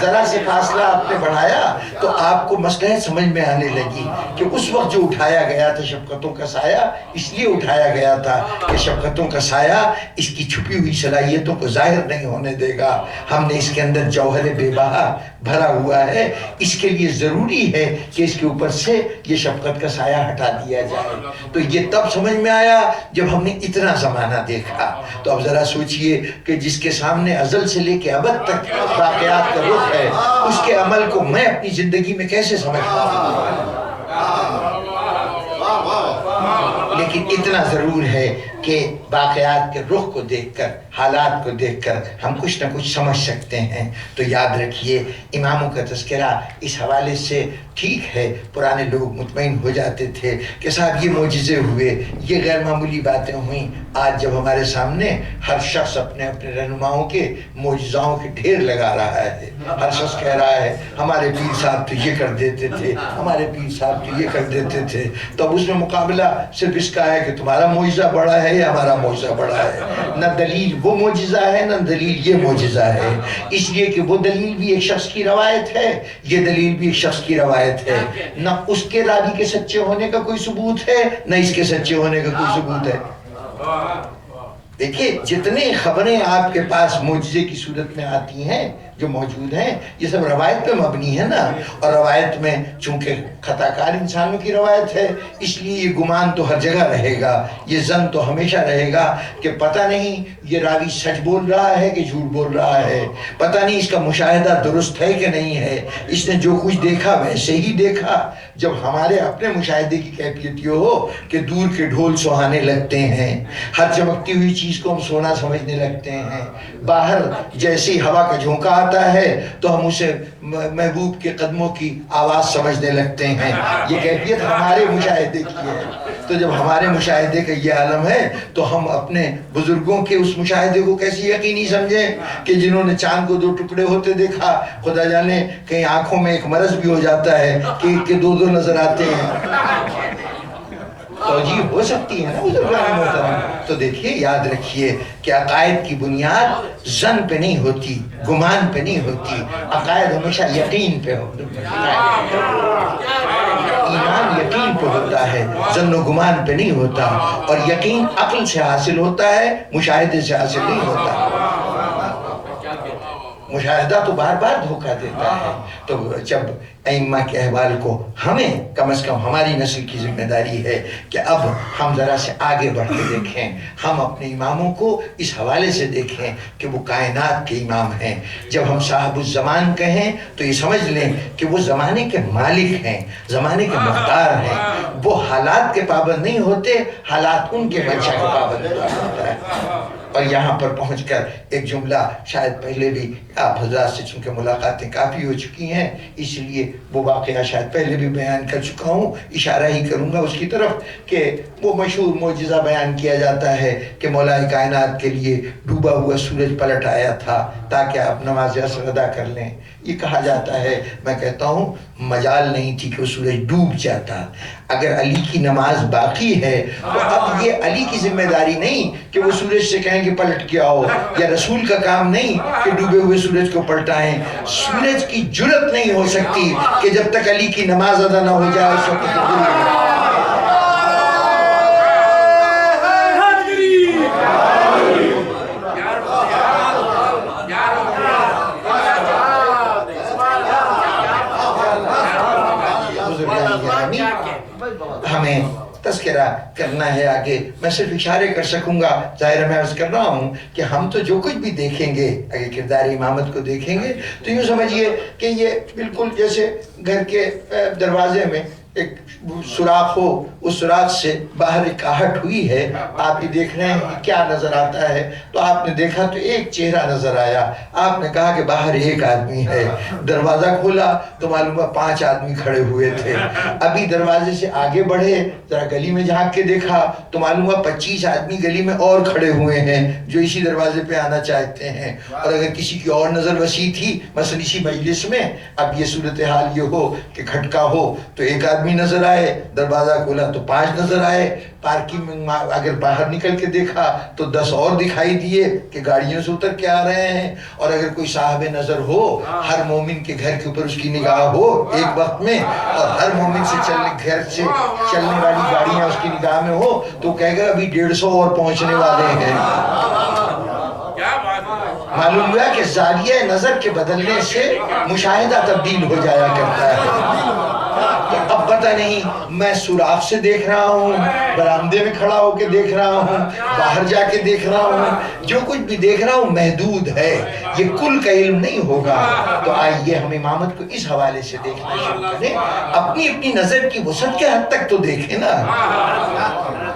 ذرا سے فاصلہ آپ نے بڑھایا تو آپ کو مصلحت سمجھ میں آنے لگی کہ اس وقت جو اٹھایا گیا تھا شفقتوں کا سایہ، اس لیے اٹھایا گیا تھا کہ شفقتوں کا سایہ اس کی چھپی ہوئی صلاحیتوں کو ظاہر نہیں ہونے دے گا۔ ہم نے اس کے اندر جوہر بے بہا بھرا ہوا ہے، اس کے لیے ضروری ہے کہ اس کے اوپر سے یہ شفقت کا سایہ ہٹا دیا جائے۔ تو یہ تب سمجھ میں آیا جب ہم نے اتنا زمانہ دیکھا۔ تو اب ذرا سوچئے کہ جس کے سامنے ازل سے لے کے ابد تک واقعات کا رخ ہے، اس کے عمل کو میں اپنی زندگی میں کیسے سمجھتا ہوں؟ لیکن اتنا ضرور ہے کہ واقعات کے رخ کو دیکھ کر، حالات کو دیکھ کر ہم کچھ نہ کچھ سمجھ سکتے ہیں۔ تو یاد رکھیے اماموں کا تذکرہ اس حوالے سے ٹھیک ہے، پرانے لوگ مطمئن ہو جاتے تھے کہ صاحب یہ معجزے ہوئے، یہ غیر معمولی باتیں ہوئیں۔ آج جب ہمارے سامنے ہر شخص اپنے اپنے رہنماؤں کے معجزاؤں کے ڈھیر لگا رہا ہے، ہر شخص کہہ رہا ہے ہمارے پیر صاحب تو یہ کر دیتے تھے، ہمارے پیر صاحب تو یہ کر دیتے تھے، تو اب اس میں مقابلہ صرف اس کا ہے کہ تمہارا معجزہ بڑا ہے یا ہمارا معجزہ بڑا ہے۔ نہ دلیل وہ معجزہ ہے، نہ دلیل یہ معجزہ ہے، اس لیے کہ وہ دلیل بھی ایک شخص کی روایت ہے، یہ دلیل بھی ایک شخص کی روایت ہے، نہ اس کے راوی کے سچے ہونے کا کوئی ثبوت ہے، نہ اس کے سچے ہونے کا کوئی ثبوت ہے۔ دیکھیں جتنے خبریں آپ کے پاس معجزے کی صورت میں آتی ہیں جو موجود ہیں، یہ سب روایت پہ مبنی ہے نا، اور روایت میں چونکہ خطا کار انسانوں کی روایت ہے، اس لیے یہ گمان تو ہر جگہ رہے گا، یہ ظن تو ہمیشہ رہے گا کہ پتہ نہیں یہ راوی سچ بول رہا ہے کہ جھوٹ بول رہا ہے، پتہ نہیں اس کا مشاہدہ درست ہے کہ نہیں ہے، اس نے جو کچھ دیکھا ویسے ہی دیکھا۔ جب ہمارے اپنے مشاہدے کی کیفیت یہ ہو کہ دور کے ڈھول سہانے لگتے ہیں، ہر چمکتی ہوئی چیز کو ہم سونا سمجھنے لگتے ہیں، باہر جیسی ہوا کا جھونکا آتا ہے تو ہم اسے محبوب کے قدموں کی آواز سمجھنے لگتے ہیں، یہ کیفیت ہمارے مشاہدے کی ہے۔ تو جب ہمارے مشاہدے کا یہ عالم ہے تو ہم اپنے بزرگوں کے اس مشاہدے کو کیسے یقینی سمجھیں کہ جنہوں نے چاند کو دو ٹکڑے ہوتے دیکھا، خدا جانے کہیں آنکھوں میں ایک مرض بھی ہو جاتا ہے کہ ایک کے دو دو نظر آتے ہیں، توجیہ ہو سکتی ہے نا بزرگان محترم۔ تو دیکھیے یاد رکھیے کہ عقائد کی بنیاد ظن پہ نہیں ہوتی، گمان پہ نہیں ہوتی، عقائد ہمیشہ یقین پہ ہوتی، ایمان یقین پہ ہوتا ہے، ظن و گمان پہ نہیں ہوتا، اور یقین عقل سے حاصل ہوتا ہے، مشاہدے سے حاصل نہیں ہوتا۔ مشاہدہ تو بار بار دھوکہ دیتا ہے۔ تو جب ائمہ کے احوال کو ہمیں کم از کم ہماری نسل کی ذمہ داری ہے کہ اب ہم ذرا سے آگے بڑھ کے دیکھیں، ہم اپنے اماموں کو اس حوالے سے دیکھیں کہ وہ کائنات کے امام ہیں۔ جب ہم صاحب الزمان کہیں تو یہ سمجھ لیں کہ وہ زمانے کے مالک ہیں، زمانے کے مختار ہیں، وہ حالات کے پابند نہیں ہوتے، حالات ان کے منشا کے پابند ہوتا ہے۔ اور یہاں پر پہنچ کر ایک جملہ شاید پہلے بھی آپ حضرات سے چونکہ ملاقاتیں کافی ہو چکی ہیں اس لیے وہ واقعہ شاید پہلے بھی بیان کر چکا ہوں، اشارہ ہی کروں گا اس کی طرف کہ وہ مشہور معجزہ بیان کیا جاتا ہے کہ مولا کائنات کے لیے ڈوبا ہوا سورج پلٹ آیا تھا تاکہ آپ نماز عصر ادا کر لیں۔ یہ کہا جاتا ہے، میں کہتا ہوں مجال نہیں تھی کہ وہ سورج ڈوب جاتا۔ اگر علی کی نماز باقی ہے تو اب یہ علی کی ذمہ داری نہیں کہ وہ سورج سے کہیں کہ پلٹ کے آؤ، یا رسول کا کام نہیں کہ ڈوبے ہوئے سورج کو پلٹائیں۔ سورج کی جرأت نہیں ہو سکتی کہ جب تک علی کی نماز ادا نہ ہو جائے اس وقت ہمیں تذکرہ کرنا ہے آگے۔ میں صرف اشارے کر سکوں گا، ظاہر میں عرض کر رہا ہوں کہ ہم تو جو کچھ بھی دیکھیں گے اگر کردار امامت کو دیکھیں گے تو یوں سمجھیے کہ یہ بالکل جیسے گھر کے دروازے میں ایک سوراخ ہو، اس سوراخ سے باہر ایک آہٹ ہوئی ہے، آپ یہ دیکھ رہے ہیں کہ کیا نظر آتا ہے، تو آپ نے دیکھا تو ایک چہرہ نظر آیا، آپ نے کہا کہ باہر ایک آدمی ہے، دروازہ کھولا تو معلوم ہوا 5 آدمی کھڑے ہوئے تھے، ابھی دروازے سے آگے بڑھے ذرا گلی میں جھانک کے دیکھا تو معلوم ہوا 25 آدمی گلی میں اور کھڑے ہوئے ہیں جو اسی دروازے پہ آنا چاہتے ہیں، اور اگر کسی کی اور نظر وسیع تھی مثلا اسی مجلس میں، اب یہ صورتحال یہ ہو کہ کھٹکا ہو تو ایک آدمی نظر آئے، دروازہ کھولا تو 5 نظر آئے، پارکنگ میں اگر باہر نکل کے دیکھا تو 10 اور دکھائی دیے کہ گاڑیوں سے اتر کے آ رہے ہیں، اور اگر کوئی صاحب نظر ہو، ہر مومن کے گھر کے اوپر اس کی نگاہ ہو ایک وقت میں، اور ہر مومن سے گھر سے چلنے والی گاڑیاں اس کی نگاہ میں ہو تو کہے گا ابھی 150 اور پہنچنے والے ہیں۔ معلوم ہوا کہ زاویہ نظر کے بدلنے سے مشاہدہ تبدیل ہو جایا کرتا ہے۔ اب پتہ نہیں میں سوراخ سے دیکھ رہا ہوں، برآمدے میں کھڑا ہو کے دیکھ رہا ہوں، باہر جا کے دیکھ رہا ہوں، جو کچھ بھی دیکھ رہا ہوں محدود ہے، یہ کل کا علم نہیں ہوگا۔ تو آئیے ہم امامت کو اس حوالے سے دیکھنا شروع کریں، اپنی اپنی نظر کی وسعت کے حد تک تو دیکھیں نا۔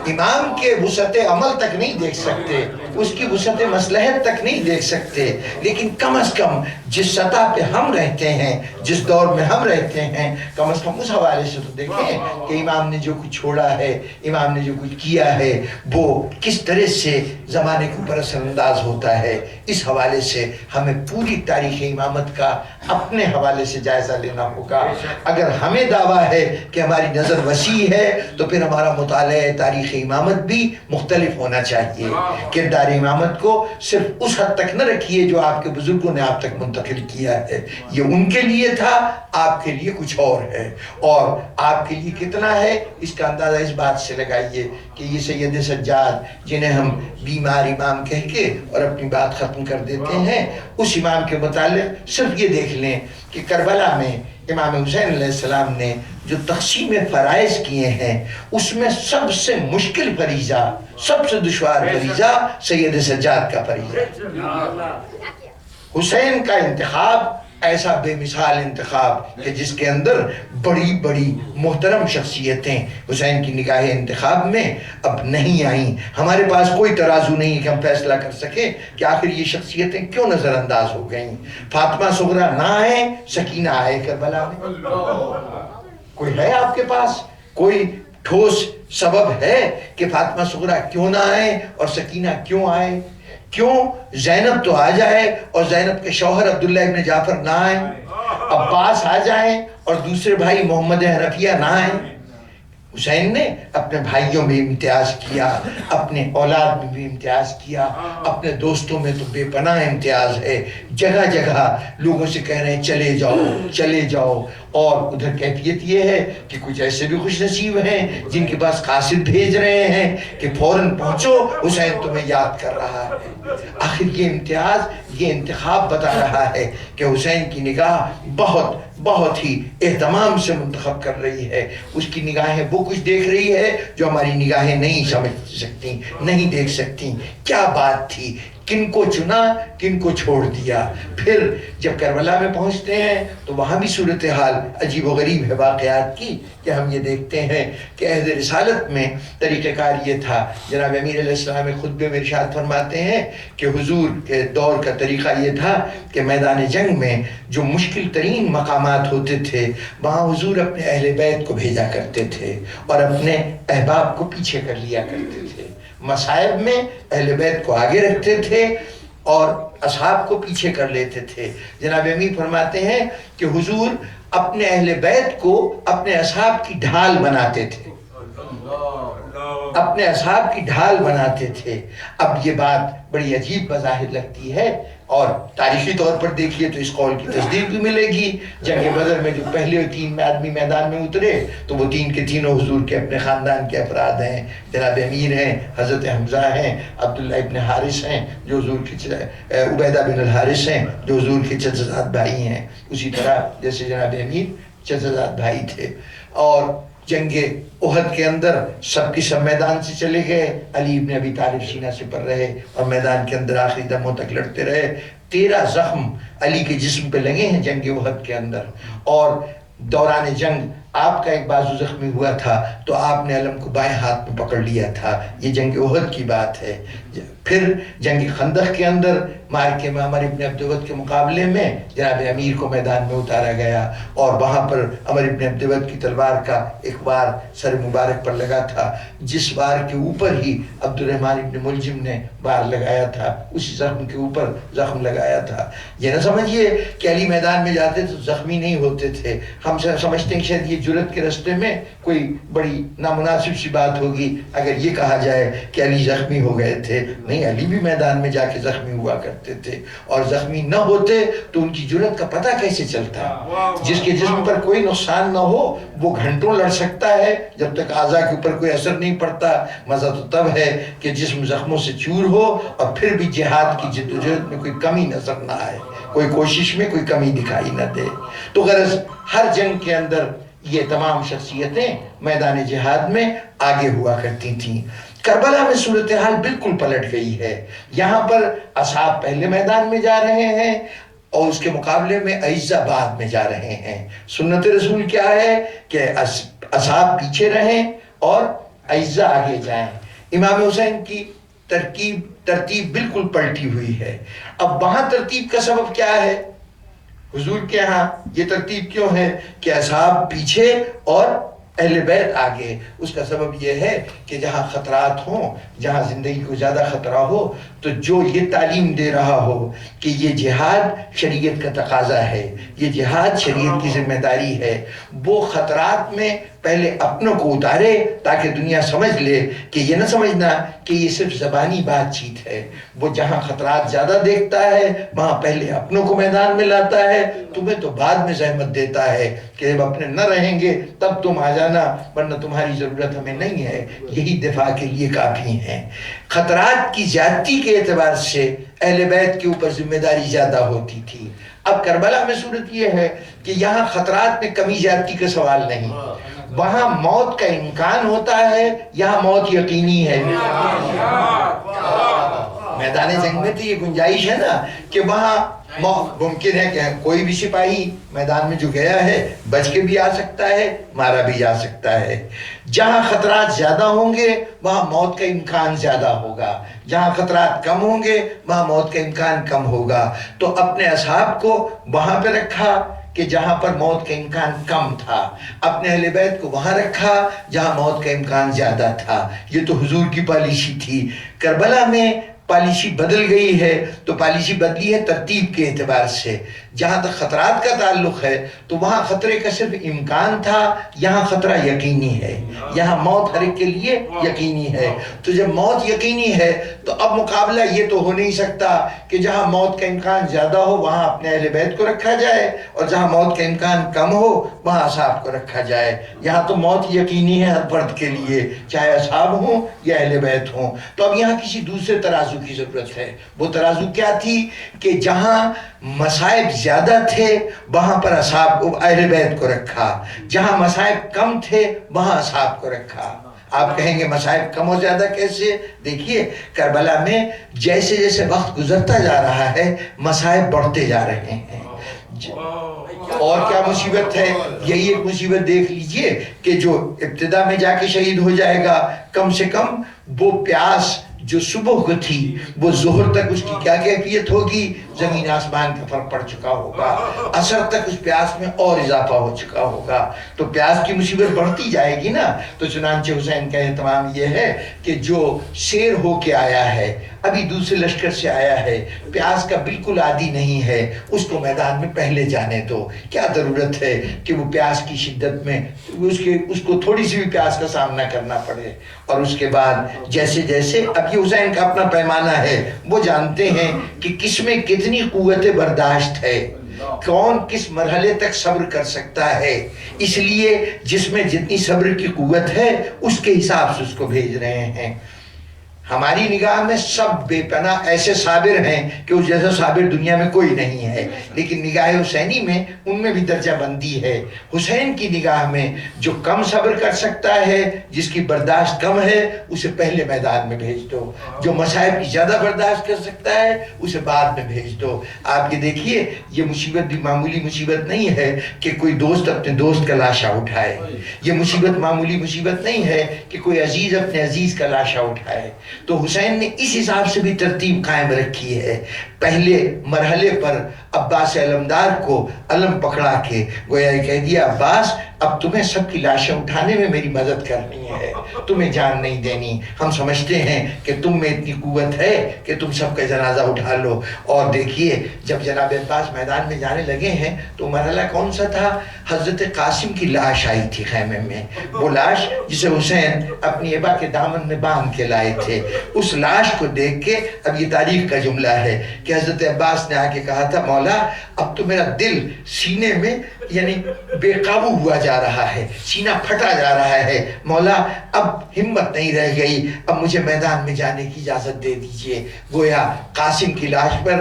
امام کے وسعت عمل تک نہیں دیکھ سکتے، اس کی وسعت مصلحت تک نہیں دیکھ سکتے، لیکن کم از کم جس سطح پہ ہم رہتے ہیں، جس دور میں ہم رہتے ہیں، کم از کم اس حوالے سے تو دیکھیں کہ امام نے جو کچھ چھوڑا ہے، امام نے جو کچھ کیا ہے، وہ کس طرح سے زمانے کے اوپر اثر انداز ہوتا ہے۔ اس حوالے سے ہمیں پوری تاریخ امامت کا اپنے حوالے سے جائزہ لینا ہوگا۔ اگر ہمیں دعویٰ ہے کہ ہماری نظر وسیع ہے تو پھر ہمارا مطالعہ تاریخ امامت بھی مختلف ہونا چاہیے۔ کردار امامت کو صرف اس حد تک نہ رکھیے جو آپ کے بزرگوں نے آپ تک منتقل کیا ہے، یہ ان کے لیے تھا، آپ کے لیے کچھ اور ہے، اور آپ کے لیے کتنا ہے اس کا اندازہ اس بات سے لگائیے کہ یہ سید سجاد جنہیں ہم بیمار امام کہہ کے اور اپنی بات ختم کر دیتے ہیں، اس امام کے متعلق صرف یہ دیکھ لیں کہ کربلا میں امام حسین علیہ السلام نے جو تقسیم فرائض کیے ہیں اس میں سب سے مشکل فریضہ، سب سے دشوار فریضہ سید سجاد کا فریضہ۔ حسین کا انتخاب ایسا بے مثال انتخاب کہ جس کے اندر بڑی بڑی محترم شخصیتیں حسین کی نگاہ انتخاب میں اب نہیں آئیں۔ ہمارے پاس کوئی ترازو نہیں کہ ہم فیصلہ کر سکیں کہ آخر یہ شخصیتیں کیوں نظر انداز ہو گئیں۔ فاطمہ صغریٰ نہ آئے، سکینہ آئے کربلا میں۔ کوئی ہے آپ کے پاس کوئی ٹھوس سبب ہے کہ فاطمہ صغریٰ کیوں نہ آئے اور سکینہ کیوں آئے؟ کیوں زینب تو آ جائے اور زینب کے شوہر عبداللہ ابن جعفر نہ آئیں؟ عباس آ جائیں اور دوسرے بھائی محمد حنفیہ نہ آئیں؟ حسین نے اپنے بھائیوں میں امتیاز کیا، اپنے اولاد میں بھی امتیاز کیا، اپنے دوستوں میں تو بے پناہ امتیاز ہے۔ جگہ جگہ لوگوں سے کہہ رہے ہیں چلے جاؤ چلے جاؤ، اور ادھر کیفیت یہ ہے کہ کچھ ایسے بھی خوش نصیب ہیں جن کے پاس قاصد بھیج رہے ہیں کہ فوراً پہنچو حسین تمہیں یاد کر رہا ہے۔ آخر یہ امتیاز، یہ انتخاب بتا رہا ہے کہ حسین کی نگاہ بہت ہی اہتمام سے منتخب کر رہی ہے۔ اس کی نگاہیں وہ کچھ دیکھ رہی ہے جو ہماری نگاہیں نہیں سمجھ سکتی، نہیں دیکھ سکتی۔ کیا بات تھی، کن کو چنا کن کو چھوڑ دیا. پھر جب کربلا میں پہنچتے ہیں تو وہاں بھی صورتحال عجیب و غریب ہے واقعات کی کہ ہم یہ دیکھتے ہیں کہ عہد رسالت میں طریقہ کار یہ تھا. جناب امیر علیہ السلام خطبے میں ارشاد فرماتے ہیں کہ حضور کے دور کا طریقہ یہ تھا کہ میدان جنگ میں جو مشکل ترین مقامات ہوتے تھے وہاں حضور اپنے اہل بیت کو بھیجا کرتے تھے اور اپنے احباب کو پیچھے کر لیا کرتے تھے. مصائب میں اہل بیت کو آگے رکھتے تھے اور اصحاب کو پیچھے کر لیتے تھے. جناب امیر فرماتے ہیں کہ حضور اپنے اہل بیت کو اپنے اصحاب کی ڈھال بناتے تھے، اپنے اصحاب کی ڈھال بناتے تھے. اب یہ بات بڑی عجیب بظاہر لگتی ہے اور تاریخی طور پر دیکھیے تو اس قول کی تصدیق بھی ملے گی. جنگ بدر میں جو پہلے 3 آدمی میدان میں اترے تو وہ 3 کے تینوں حضور کے اپنے خاندان کے افراد ہیں. جناب امیر ہیں، حضرت حمزہ ہیں، عبداللہ ابن حارث ہیں جو حضور کے عبیدہ بن الحارث ہیں جو حضور کے چچا زاد بھائی ہیں. اسی طرح جیسے جناب امیر چچا زاد بھائی تھے. اور جنگ احد کے اندر سب کی سب میدان سے چلے گئے. علی ابن ابی طالب سینہ سے پر رہے اور میدان کے اندر آخری دموں تک لڑتے رہے. 13 زخم علی کے جسم پہ لگے ہیں جنگ احد کے اندر. اور دوران جنگ آپ کا ایک بازو زخمی ہوا تھا تو آپ نے علم کو بائیں ہاتھ میں پکڑ لیا تھا. یہ جنگ احد کی بات ہے. پھر جنگ خندق کے اندر مارکے میں عمر ابن عبدود کے مقابلے میں جناب امیر کو میدان میں اتارا گیا اور وہاں پر عمر ابن عبدود کی تلوار کا ایک وار سر مبارک پر لگا تھا. جس وار کے اوپر ہی عبد الرحمن ابن ملجم نے وار لگایا تھا اسی زخم کے اوپر زخم لگایا تھا. یہ نہ سمجھیے کہ علی میدان میں جاتے تو زخمی نہیں ہوتے تھے. ہم سمجھتے ہیں کہ شاید یہ جرت کے رستے میں کوئی بڑی نامناسب سی بات ہوگی اگر یہ کہا جائے کہ علی زخمی ہو گئے تھے. نہیں، علی بھی میدان میں جا کے زخمی ہوا کرتے تھے اور زخمی نہ ہوتے تو ان کی جرت کا پتہ کیسے چلتا. جس کے جسم پر کوئی نقصان نہ ہو وہ گھنٹوں لڑ سکتا ہے جب تک اعضاء کے اوپر کوئی اثر نہیں پڑتا. مزہ تو تب ہے کہ جسم زخموں سے چور ہو اور پھر بھی جہاد کی جدوجہد میں کوئی کمی نظر نہ آئے، کوئی کوشش میں کوئی کمی دکھائی نہ دے. تو غرض ہر جنگ کے اندر یہ تمام شخصیتیں میدان جہاد میں آگے ہوا کرتی تھیں. کربلا میں صورتحال بالکل پلٹ گئی ہے. یہاں پر اصحاب پہلے میدان میں جا رہے ہیں اور اس کے مقابلے میں اعزہ بعد میں جا رہے ہیں. سنت رسول کیا ہے کہ اصحاب پیچھے رہیں اور اعزہ آگے جائیں. امام حسین کی ترتیب بالکل پلٹی ہوئی ہے. اب وہاں ترتیب کا سبب کیا ہے؟ حضور کے ہاں یہ ترتیب کیوں ہے کہ اصحاب پیچھے اور اہل بیت آگے؟ اس کا سبب یہ ہے کہ جہاں خطرات ہوں، جہاں زندگی کو زیادہ خطرہ ہو تو جو یہ تعلیم دے رہا ہو کہ یہ جہاد شریعت کا تقاضا ہے، یہ جہاد شریعت کی ذمہ داری ہے، وہ خطرات میں پہلے اپنوں کو اتارے تاکہ دنیا سمجھ لے کہ یہ نہ سمجھنا کہ یہ صرف زبانی بات چیت ہے. وہ جہاں خطرات زیادہ دیکھتا ہے وہاں پہلے اپنوں کو میدان میں لاتا ہے. تمہیں تو بعد میں زحمت دیتا ہے کہ جب اپنے نہ رہیں گے تب تم آ جانا ورنہ تمہاری ضرورت ہمیں نہیں ہے. یہی دفاع کے لیے کافی ہیں. خطرات کی زیادتی کے اعتبار سے اہل بیت کے اوپر ذمہ داری زیادہ ہوتی تھی. اب کربلا میں صورت یہ ہے کہ یہاں خطرات میں کمی زیادتی کا سوال نہیں، وہاں موت کا امکان ہوتا ہے، یہاں موت یقینی ہے. میدان جنگ میں تو یہ گنجائش ہے نا کہ وہاں ممکن ہے کہ کوئی بھی سپاہی میدان میں جو گیا ہے بچ کے بھی آ سکتا ہے، مارا بھی جا سکتا ہے. جہاں خطرات زیادہ ہوں گے وہاں موت کا امکان زیادہ ہوگا، جہاں خطرات کم ہوں گے وہاں موت کا امکان کم ہوگا. تو اپنے اصحاب کو وہاں پہ رکھا کہ جہاں پر موت کا امکان کم تھا، اپنے اہل بیت کو وہاں رکھا جہاں موت کا امکان زیادہ تھا. یہ تو حضور کی پالیسی تھی. کربلا میں پالیسی بدل گئی ہے تو پالیسی بدلی ہے ترتیب کے اعتبار سے. جہاں تک خطرات کا تعلق ہے تو وہاں خطرے کا صرف امکان تھا، یہاں خطرہ یقینی ہے، یہاں موت ہر ایک کے لیے یقینی ہے. تو جب موت یقینی ہے تو اب مقابلہ یہ تو ہو نہیں سکتا کہ جہاں موت کا امکان زیادہ ہو وہاں اپنے اہل بیت کو رکھا جائے اور جہاں موت کا امکان کم ہو وہاں اصحاب کو رکھا جائے. یہاں تو موت یقینی ہے ہر فرد کے لیے، چاہے اصحاب ہوں یا اہل بیت ہوں. تو اب یہاں کسی دوسرے ترازو کی ضرورت ہے. وہ ترازو کیا تھی کہ جہاں مصائب زیادہ تھے وہاں پر اصحاب کو اہل بیت کو رکھا، جہاں مصائب کم تھے وہاں اصحاب کو رکھا. آپ کہیں گے مصائب کم و زیادہ کیسے؟ دیکھیے کربلا میں جیسے جیسے وقت گزرتا جا رہا ہے مصائب بڑھتے جا رہے ہیں. اور کیا مصیبت ہے؟ یہی ایک مصیبت دیکھ لیجئے کہ جو ابتدا میں جا کے شہید ہو جائے گا کم سے کم وہ پیاس جو صبح کو تھی وہ ظہر تک اس کی کیا کیفیت ہوگی؟ زمین آسمان کا فرق پڑ چکا ہوگا. عصر تک اس پیاس میں اور اضافہ ہو چکا ہوگا. تو پیاس کی مصیبت بڑھتی جائے گی نا. تو چنانچہ حسین کا اہتمام یہ ہے کہ جو شیر ہو کے آیا ہے ابھی دوسرے لشکر سے آیا ہے پیاس کا بالکل عادی نہیں ہے اس کو میدان میں پہلے جانے دو. کیا ضرورت ہے کہ وہ پیاس کی شدت میں اس کو تھوڑی سی بھی پیاس کا سامنا کرنا پڑے. اور اس کے بعد جیسے جیسے اب یہ حسین کا اپنا پیمانہ ہے وہ جانتے ہیں کہ کس میں کتنی قوت برداشت ہے کون کس مرحلے تک صبر کر سکتا ہے. اس لیے جس میں جتنی صبر کی قوت ہے اس کے حساب سے اس کو بھیج رہے ہیں. ہماری نگاہ میں سب بے پناہ ایسے صابر ہیں کہ اس جیسا صابر دنیا میں کوئی نہیں ہے لیکن نگاہ حسینی میں ان میں بھی درجہ بندی ہے. حسین کی نگاہ میں جو کم صبر کر سکتا ہے جس کی برداشت کم ہے اسے پہلے میدان میں بھیج دو. جو مصائب کی زیادہ برداشت کر سکتا ہے اسے بعد میں بھیج دو. آپ یہ دیکھیے یہ مصیبت بھی معمولی مصیبت نہیں ہے کہ کوئی دوست اپنے دوست کا لاشا اٹھائے. یہ مصیبت معمولی مصیبت نہیں ہے کہ کوئی عزیز اپنے عزیز کا لاشا اٹھائے. تو حسین نے اس حساب سے بھی ترتیب قائم رکھی ہے. پہلے مرحلے پر عباس علمدار کو علم پکڑا کے گویا یہ کہہ دیا عباس اب تمہیں سب کی لاشیں اٹھانے میں میری مدد کرنی ہے تمہیں جان نہیں دینی. ہم سمجھتے ہیں کہ تم میں اتنی قوت ہے کہ تم سب کا جنازہ اٹھا لو. اور دیکھیے جب جناب عباس میدان میں جانے لگے ہیں تو مرحلہ کون سا تھا؟ حضرت قاسم کی لاش آئی تھی خیمے میں. وہ لاش جسے حسین اپنی ابا کے دامن میں باندھ کے لائے تھے. اس لاش کو دیکھ کے اب یہ تاریخ کا جملہ ہے کہ حضرت عباس نے آ کے کہا تھا مولا اب تو میرا دل سینے میں یعنی بے قابو ہوا جا رہا ہے سینہ پھٹا جا رہا ہے مولا اب ہمت نہیں رہ گئی اب مجھے میدان میں جانے کی اجازت دے دیجئے. گویا قاسم کی لاش پر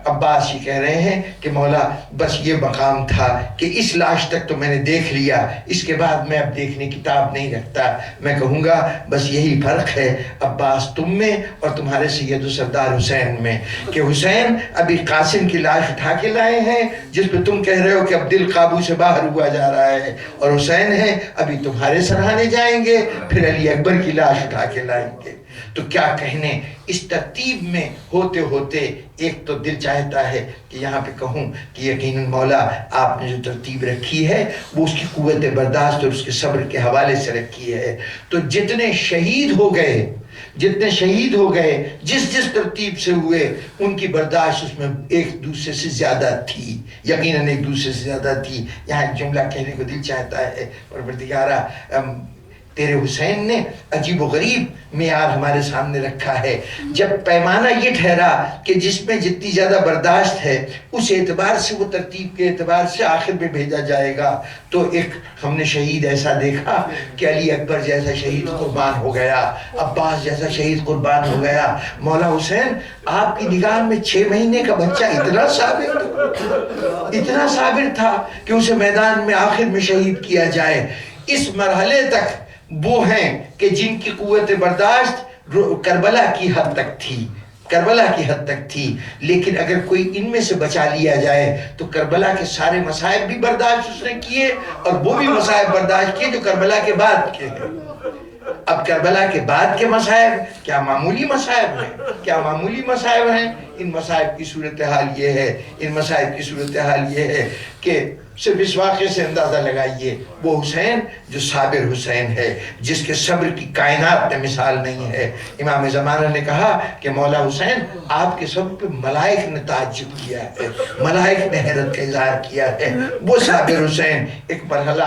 عباس یہ کہہ رہے ہیں کہ مولا بس یہ مقام تھا کہ اس لاش تک تو میں نے دیکھ لیا اس کے بعد میں اب دیکھنے کی تاب نہیں رکھتا. میں کہوں گا بس یہی فرق ہے عباس تم میں اور تمہارے سید و سردار حسین میں کہ حسین ابھی قاسم کی لاش اٹھا کے لائے ہیں جس پہ تم کہہ رہے ہو کہ اب دل قابو سے باہر ہوا جا رہا ہے اور حسین ہے ابھی تمہارے سرہانے جائیں گے پھر علی اکبر کی لاش اٹھا کے لائیں گے. تو کیا کہنے اس ترتیب میں ہوتے ہوتے ایک تو دل چاہتا ہے کہ یہاں پہ کہوں کہ یقیناً مولا آپ نے جو ترتیب رکھی ہے وہ اس کی قوت برداشت اور اس کے صبر کے حوالے سے رکھی ہے. تو جتنے شہید ہو گئے جس ترتیب سے ہوئے ان کی برداشت اس میں ایک دوسرے سے زیادہ تھی یقیناً ایک دوسرے سے زیادہ تھی. یہاں ایک جملہ کہنے کو دل چاہتا ہے پروردگارا تیرے حسین نے عجیب و غریب معیار ہمارے سامنے رکھا ہے. جب پیمانہ یہ ٹھہرا کہ جس میں جتنی زیادہ برداشت ہے اس اعتبار سے وہ ترتیب کے اعتبار سے آخر میں بھیجا جائے گا. تو ایک ہم نے شہید ایسا دیکھا کہ علی اکبر جیسا شہید قربان ہو گیا عباس جیسا شہید قربان ہو گیا. مولا حسین آپ کی نگاہ میں 6 مہینے کا بچہ اتنا صابر تھا کہ اسے میدان میں آخر میں شہید کیا جائے. اس مرحلے تک وہ ہیں کہ جن کی قوت برداشت کربلا کی حد تک تھی لیکن اگر کوئی ان میں سے بچا لیا جائے تو کربلا کے سارے مصائب بھی برداشت اس نے کیے اور وہ بھی مصائب برداشت کیے جو کربلا کے بعد کے ہیں. اب کربلا کے بعد کے مصائب کیا معمولی مصائب ہیں؟ ان مصائب کی صورتحال یہ ہے کہ صرف اس واقعے سے اندازہ لگائیے وہ حسین جو صابر حسین ہے جس کے صبر کی کائنات میں مثال نہیں ہے. امام زمانہ نے کہا کہ مولا حسین آپ کے صبر پہ ملائک نے تعجب کیا ہے ملائک نے حیرت کا اظہار کیا ہے. وہ صابر حسین ایک مرحلہ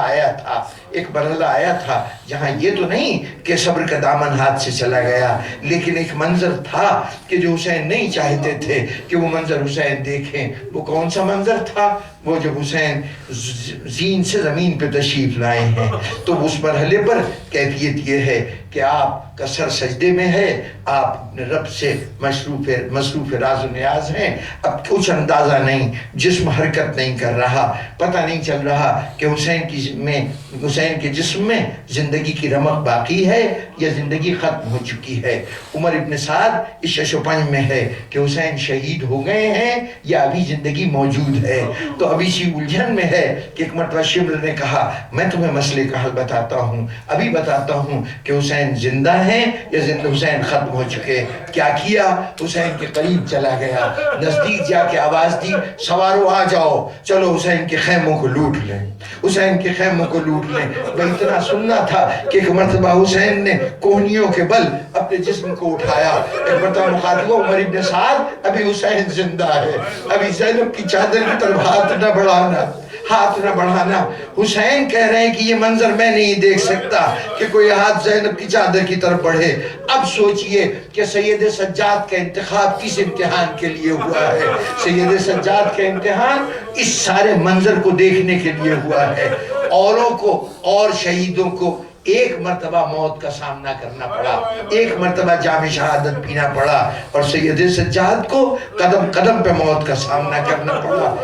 آیا تھا جہاں یہ تو نہیں کہ صبر کا دامن ہاتھ سے چلا گیا لیکن ایک منظر تھا کہ جو حسین نہیں چاہتے تھے کہ وہ منظر حسین دیکھیں. وہ کون سا منظر تھا؟ وہ جب حسین زین سے زمین پہ تشریف لائے ہیں تو اس مرحلے پر کیفیت یہ ہے کہ آپ کا سر سجدے میں ہے، آپ اپنے رب سے مصروف راز و نیاز ہیں، اب کچھ اندازہ نہیں، جسم حرکت نہیں کر رہا، پتہ نہیں چل رہا کہ حسین کے جسم میں زندگی کی رمق باقی ہے یا زندگی ختم ہو چکی ہے۔ عمر ابن سعد اس شش و پنج میں ہے کہ حسین شہید ہو گئے ہیں یا ابھی زندگی موجود ہے، تو ابھی سی الجھن میں ہے کہ ایک مرتبہ شمر نے کہا میں تمہیں مسئلے کا حل بتاتا ہوں، ابھی بتاتا ہوں کہ حسین زندہ ہیں یا حسین ختم ہو چکے۔ کیا کیا؟ حسین کے قریب چلا گیا، نزدیک جا کے آواز دی سوارو آ جاؤ، چلو حسین کے خیموں کو لوٹ لیں، حسین کے خیموں کو لوٹ لیں۔ میں اتنا سننا تھا کہ ایک مرتبہ حسین نے کوہنیوں کے بل اپنے جسم کو اٹھایا، ایک مرتبہ مخاطب عمر ابن سعد ابھی حسین زندہ ہے، ابھی زینب کی چادر کی طرف ہاتھ نہ بڑھانا، ہاتھ نہ بڑھانا۔ حسین کہہ رہے ہیں کہ یہ منظر میں نہیں دیکھ سکتا کہ کوئی ہاتھ زینب کی چادر کی طرف بڑھے۔ اب سوچئے کہ سید سجاد کا انتخاب کس امتحان کے لیے ہوا ہے؟ سید سجاد کا امتحان اس سارے منظر کو دیکھنے کے لیے ہوا ہے۔ اوروں کو اور شہیدوں کو ایک مرتبہ موت کا سامنا کرنا پڑا، ایک مرتبہ جام شہادت پینا پڑا، اور سید سجاد کو قدم قدم پہ موت کا سامنا کرنا پڑا۔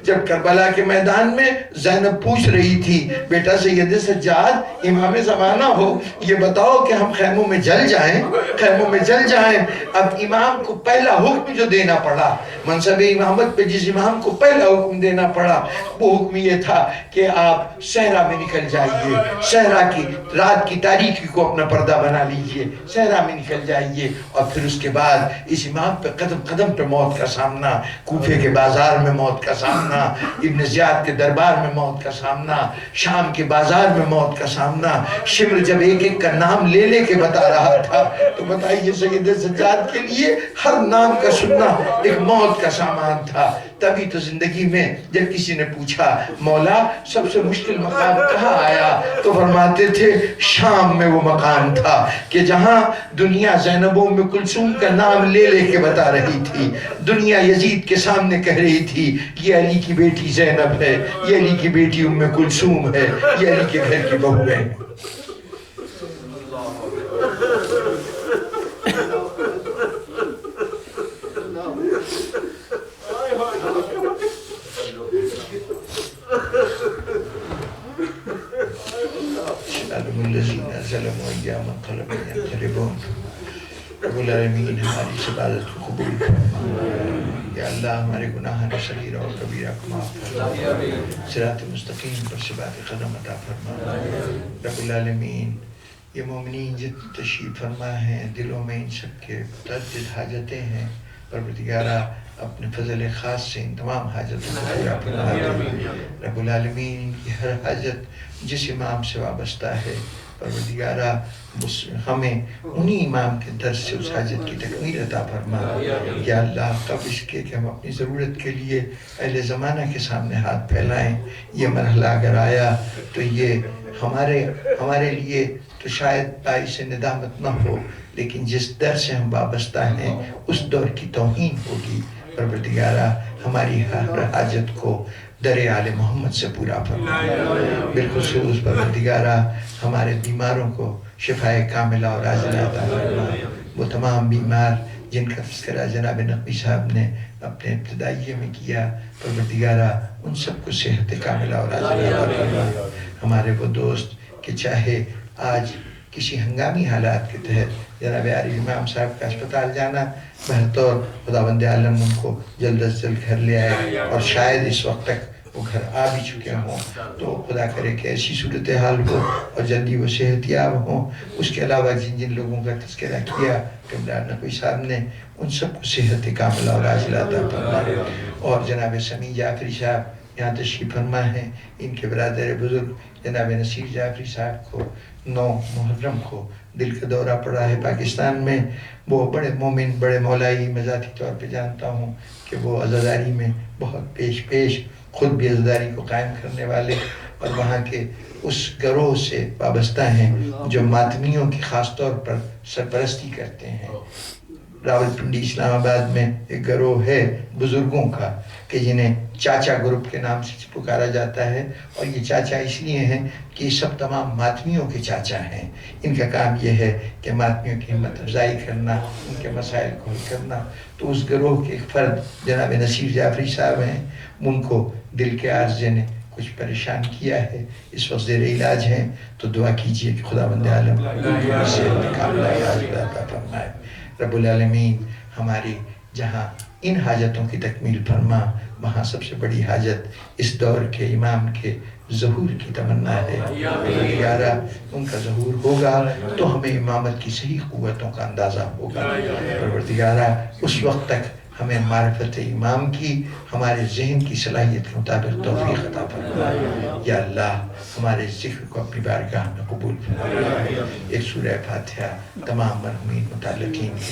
جب کربلا کے میدان میں زینب پوچھ رہی تھی بیٹا سید سجاد امام زمانہ ہو، یہ بتاؤ کہ ہم خیموں میں جل جائیں، خیموں میں جل جائیں۔ اب امام کو پہلا حکم جو دینا پڑا، منصب امامت پہ جس امام کو پہلا حکم دینا پڑا وہ حکم یہ تھا کہ آپ صحرا میں نکل جائیے، صحرا کی رات کی تاریکی کو اپنا پردہ بنا لیجئے، صحرا میں نکل جائیے، اور پھر اس کے بعد اس امام پہ قدم قدم پہ موت کا سامنا، کوفے کے بازار میں موت کا سامنا، ابن زیاد کے دربار میں موت کا سامنا، شام کے بازار میں موت کا سامنا۔ شمر جب ایک ایک کا نام لے لے کے بتا رہا تھا تو بتائیے سید سجاد کے لیے ہر نام کا سننا ایک موت کا سامان تھا۔ تبھی تو زندگی میں جب کسی نے پوچھا مولا سب سے مشکل مقام کہاں آیا تو فرماتے تھے شام میں وہ مقام تھا کہ جہاں دنیا زینب ام کلثوم کا نام لے لے کے بتا رہی تھی، دنیا یزید کے سامنے کہہ رہی تھی یہ علی کی بیٹی زینب ہے، یہ علی کی بیٹی ام کلثوم ہے، یہ علی کے گھر کی بہو ہے۔ رب العالمین ہماری عبادت کو قبول فرما، یا اللہ ہمارے گناہ صغیرہ اور کبیرہ کو معاف فرما، صراط مستقیم پر ثبات قدم عطا فرما۔ رب العالمین یہ مومنین جتنی تشریف فرما ہیں دلوں میں ان سب کے متعدد حاجتیں ہیں، پروردگارہ اپنے فضل خاص سے ان تمام حاجتوں کو پورا فرما دے۔ رب العالمین ان کی ہر حاجت جس امام سے وابستہ ہے پروردگارہ ہمیں انہی امام کے در سے اس حاجت کی تکمیل عطا فرما۔ یا اللہ قبل اس کے کہ ہم اپنی ضرورت کے لیے اہل زمانہ کے سامنے ہاتھ پھیلائیں، یہ مرحلہ اگر آیا تو یہ ہمارے لیے تو شاید باعث ندامت نہ ہو، لیکن جس در سے ہم وابستہ ہیں اس دور کی توہین ہوگی۔ پروردگارہ ہماری ہر حاجت کو در آل محمد سے پورا فرما۔ بالخصوص پروردگارہ ہمارے بیماروں کو شفائے کاملہ اور عاجلہ عطا فرما۔ وہ تمام بیمار جن کا تذکرہ جناب نقوی صاحب نے اپنے ابتدائیے میں کیا، پروردگارہ ان سب کو صحت کاملہ اور عاجلہ عطا فرما۔ ہمارے وہ دوست کہ چاہے آج کسی ہنگامی حالات کے تحت جناب عارف امام صاحب کا اسپتال جانا بہرطور خداوند عالم ان کو جلد از جلد گھر لے آئے، اور شاید اس وقت تک وہ گھر آ بھی چکے ہوں، تو خدا کرے کہ ایسی صورتحال ہو اور جلدی وہ صحت یاب ہوں۔ اس کے علاوہ جن جن لوگوں کا تذکرہ کیا قبلہ نقوی صاحب نے ان سب کو صحت کاملہ اور عاجلہ عطا فرما۔ اور جناب سمیع جعفری صاحب یہاں تشریف فرما ہیں، ان کے برادر بزرگ جناب نصیر جعفری صاحب کو 9 محرم کو دل کا دورہ پڑا ہے پاکستان میں۔ وہ بڑے مومن، بڑے مولائی، میں ذاتی طور پہ جانتا ہوں کہ وہ عزاداری میں بہت پیش خود بھی عزاداری کو قائم کرنے والے اور وہاں کے اس گروہ سے وابستہ ہیں جو ماتمیوں کی خاص طور پر سرپرستی کرتے ہیں۔ راولپنڈی اسلام آباد میں ایک گروہ ہے بزرگوں کا کہ جنہیں چاچا گروپ کے نام سے پکارا جاتا ہے، اور یہ چاچا اس لیے ہیں کہ یہ سب تمام ماتمیوں کے چاچا ہیں۔ ان کا کام یہ ہے کہ ماتمیوں کی ہمت افزائی کرنا، ان کے مسائل کو حل کرنا۔ تو اس گروہ کے ایک فرد جناب نصیر جعفری صاحب ہیں، ان کو دل کے عارضے نے کچھ پریشان کیا ہے، اس وقت زیر علاج ہیں، تو دعا کیجئے کہ خداوند عالم صحت کاملہ علاج عطا فرمائے۔ رب العالمین ہماری جہاں ان حاجتوں کی تکمیل فرما، وہاں سب سے بڑی حاجت اس دور کے امام کے ظہور کی تمنا ہے۔ پروردگارہ ان کا ظہور ہوگا تو ہمیں امامت کی صحیح قوتوں کا اندازہ ہوگا۔ پروردگارہ اس وقت تک ہمیں معرفت امام کی ہمارے ذہن کی صلاحیت کے مطابق توفیق عطا فرما۔ یا اللہ ہمارے ذکر کو اپنی بارگاہ میں قبول فرما۔ ایک سورہ فاتحہ تمام مرحومین متعلقین کی